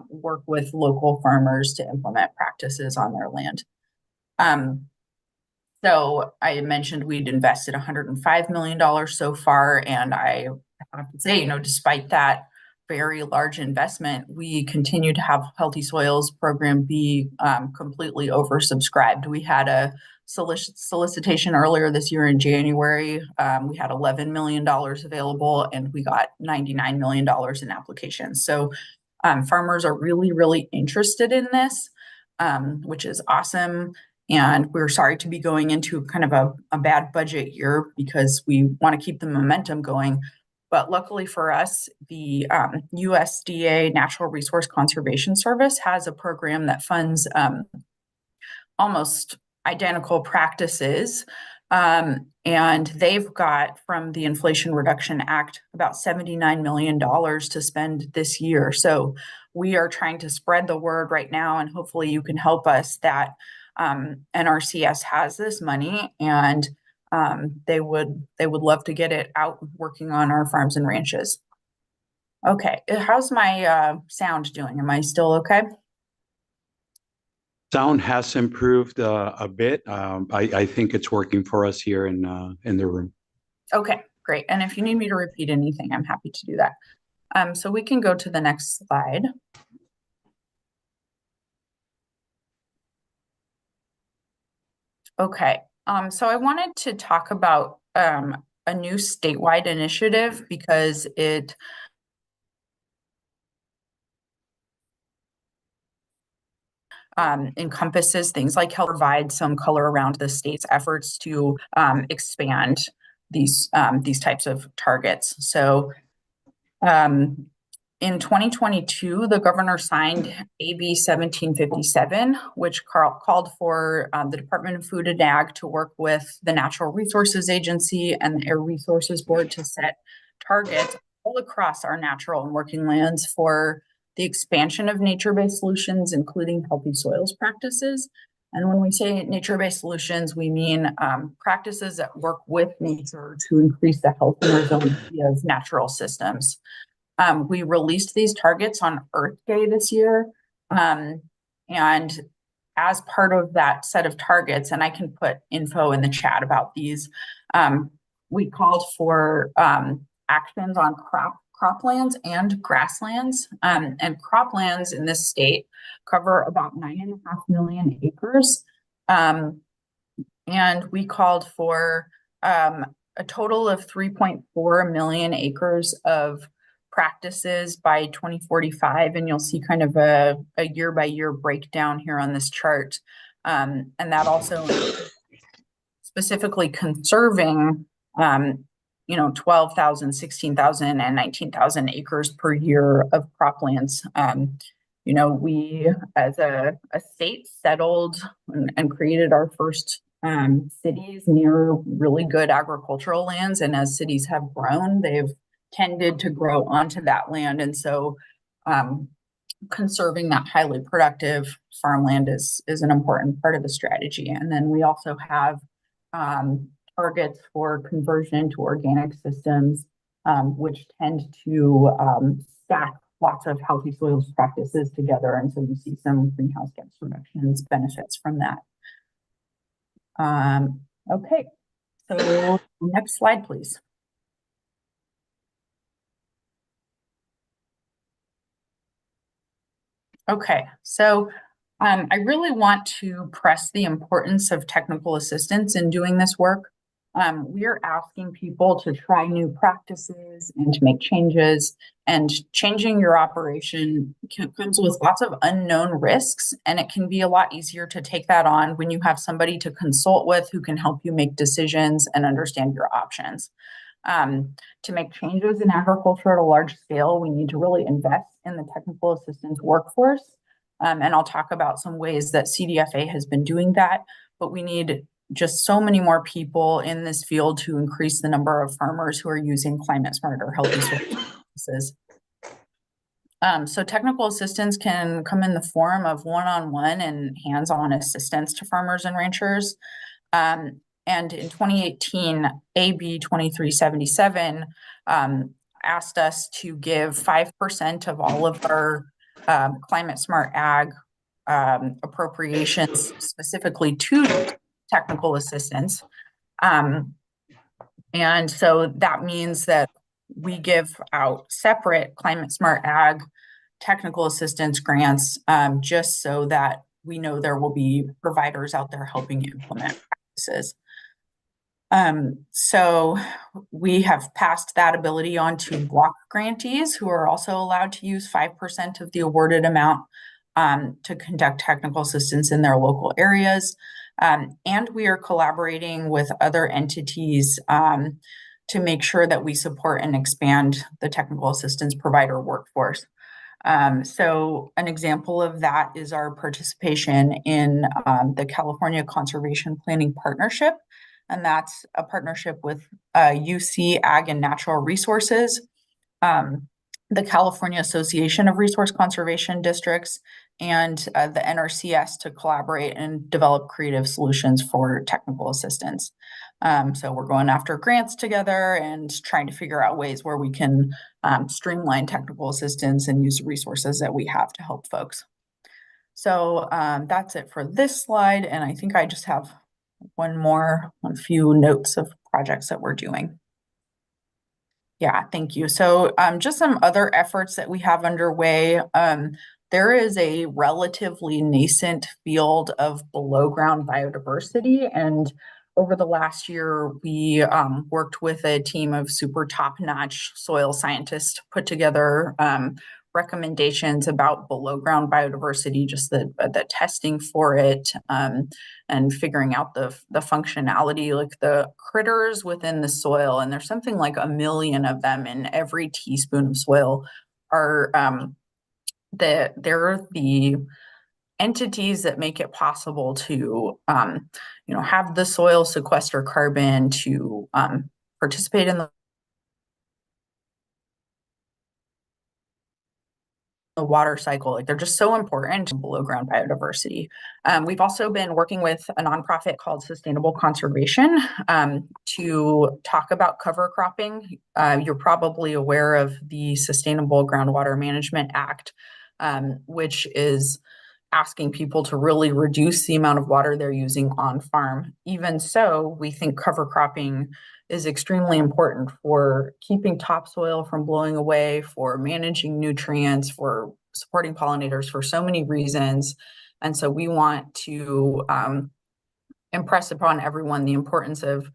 work with local farmers to implement practices on their land. So I mentioned we'd invested $105 million so far, and I have to say, despite that very large investment, we continue to have Healthy Soils Program be completely oversubscribed. We had a solicitation earlier this year in January. We had $11 million available, and we got $99 million in applications. So farmers are really, really interested in this, which is awesome. And we're sorry to be going into kind of a bad budget year because we want to keep the momentum going. But luckily for us, the USDA Natural Resource Conservation Service has a program that funds almost identical practices And they've got from the Inflation Reduction Act about $79 million to spend this year. So we are trying to spread the word right now, and hopefully you can help us that NRCS has this money, and they would love to get it out working on our farms and ranches. Okay, how's my sound doing? Am I still okay? Sound has improved a bit. I think it's working for us here in the room. Okay, great. And if you need me to repeat anything, I'm happy to do that. So we can go to the next slide. Okay, so I wanted to talk about a new statewide initiative because it encompasses things like help provide some color around the state's efforts to expand these types of targets. So in 2022, the governor signed AB 1757, which called for the Department of Food and Ag to work with the Natural Resources Agency and the Air Resources Board to set targets all across our natural and working lands for the expansion of nature-based solutions, including healthy soils practices. And when we say nature-based solutions, we mean practices that work with nature to increase the health and resiliency of natural systems. We released these targets on Earth Day this year. And as part of that set of targets, and I can put info in the chat about these, we called for actions on croplands and grasslands. And croplands in this state cover about 9.5 million acres. And we called for a total of 3.4 million acres of practices by 2045, and you'll see kind of a year by year breakdown here on this chart. And that also specifically conserving 12,000, 16,000, and 19,000 acres per year of croplands. We as a state settled and created our first cities near really good agricultural lands, and as cities have grown, they've tended to grow onto that land. And so conserving that highly productive farmland is an important part of the strategy. And then we also have targets for conversion to organic systems, which tend to stack lots of healthy soils practices together. And so you see some greenhouse gas reductions benefits from that. Okay, so next slide, please. Okay, so I really want to press the importance of technical assistance in doing this work. We're asking people to try new practices and to make changes, and changing your operation comes with lots of unknown risks, and it can be a lot easier to take that on when you have somebody to consult with who can help you make decisions and understand your options. To make changes in agriculture at a large scale, we need to really invest in the technical assistance workforce. And I'll talk about some ways that CDFA has been doing that, but we need just so many more people in this field to increase the number of farmers who are using climate smart or healthy soil practices. So technical assistance can come in the form of one-on-one and hands-on assistance to farmers and ranchers. And in 2018, AB 2377 asked us to give 5% of all of our climate smart ag appropriations specifically to technical assistance. And so that means that we give out separate climate smart ag technical assistance grants just so that we know there will be providers out there helping implement practices. So we have passed that ability on to block grantees who are also allowed to use 5% of the awarded amount to conduct technical assistance in their local areas. And we are collaborating with other entities to make sure that we support and expand the technical assistance provider workforce. So an example of that is our participation in the California Conservation Planning Partnership. and that's a partnership with UC Ag and Natural Resources, the California Association of Resource Conservation Districts, and the NRCS to collaborate and develop creative solutions for technical assistance. So we're going after grants together and trying to figure out ways where we can streamline technical assistance and use the resources that we have to help folks. So that's it for this slide. And I think I just have a few notes of projects that we're doing. Yeah, thank you. So just some other efforts that we have underway. There is a relatively nascent field of below ground biodiversity. And over the last year, we worked with a team of super top-notch soil scientists to put together recommendations about below ground biodiversity, just the testing for it, and figuring out the functionality, like the critters within the soil. And there's something like 1 million of them in every teaspoon of soil are they're the entities that make it possible to have the soil sequester carbon, to participate in the water cycle. Like, they're just so important to below ground biodiversity. We've also been working with a nonprofit called Sustainable Conservation to talk about cover cropping. You're probably aware of the Sustainable Groundwater Management Act, which is asking people to really reduce the amount of water they're using on farm. Even so, we think cover cropping is extremely important for keeping topsoil from blowing away, for managing nutrients, for supporting pollinators, for so many reasons. And so we want to impress upon everyone the importance of,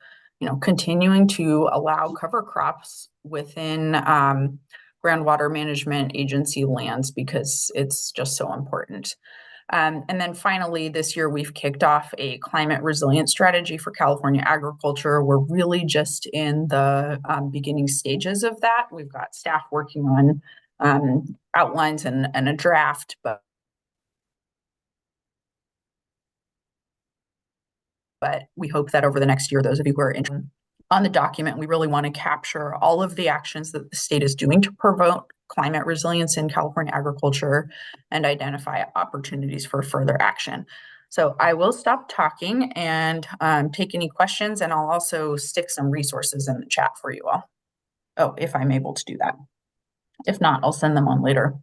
continuing to allow cover crops within groundwater management agency lands, because it's just so important. And then finally, this year, we've kicked off a climate resilience strategy for California agriculture. We're really just in the beginning stages of that. We've got staff working on outlines and a draft, but we hope that over the next year, those of you who are interested on the document, we really want to capture all of the actions that the state is doing to promote climate resilience in California agriculture and identify opportunities for further action. So I will stop talking and take any questions, and I'll also stick some resources in the chat for you all. Oh, if I'm able to do that. If not, I'll send them on later.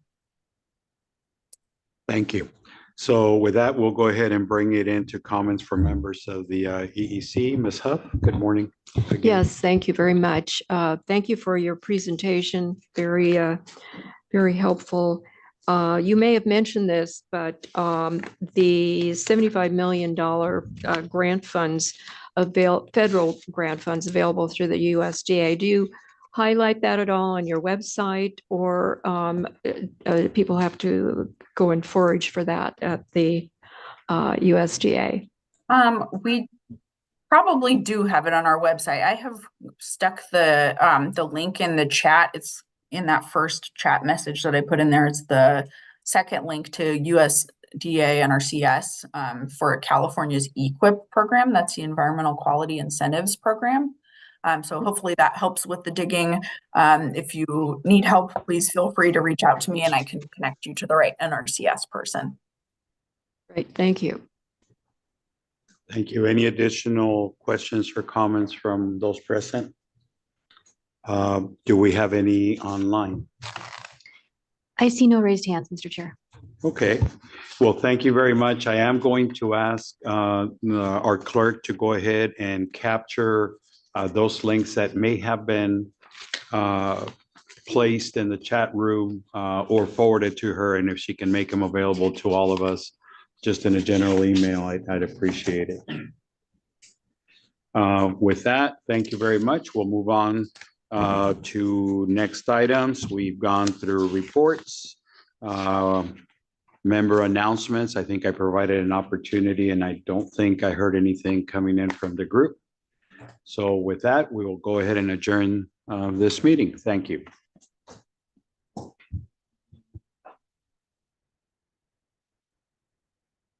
Thank you. So with that, we'll go ahead and bring it into comments from members of the EEC. Ms. Huff, good morning. Again. Yes, thank you very much. Thank you for your presentation. Very helpful. You may have mentioned this, but the $75 million grant funds, federal grant funds available through the USDA, do you highlight that at all on your website, or people have to go and forage for that at the USDA? We probably do have it on our website. I have stuck the link in the chat. It's in that first chat message that I put in there. It's the second link to USDA NRCS for California's EQIP program. That's the Environmental Quality Incentives Program. So hopefully that helps with the digging. If you need help, please feel free to reach out to me and I can connect you to the right NRCS person. Great, thank you. Thank you. Any additional questions or comments from those present? Do we have any online? I see no raised hands, Mr. Chair. Okay. Well, thank you very much. I am going to ask our clerk to go ahead and capture those links that may have been placed in the chat room or forwarded to her. And if she can make them available to all of us, just in a general email, I'd appreciate it. With that, thank you very much. We'll move on to next items. We've gone through reports, member announcements. I think I provided an opportunity, and I don't think I heard anything coming in from the group. So with that, we will go ahead and adjourn this meeting. Thank you.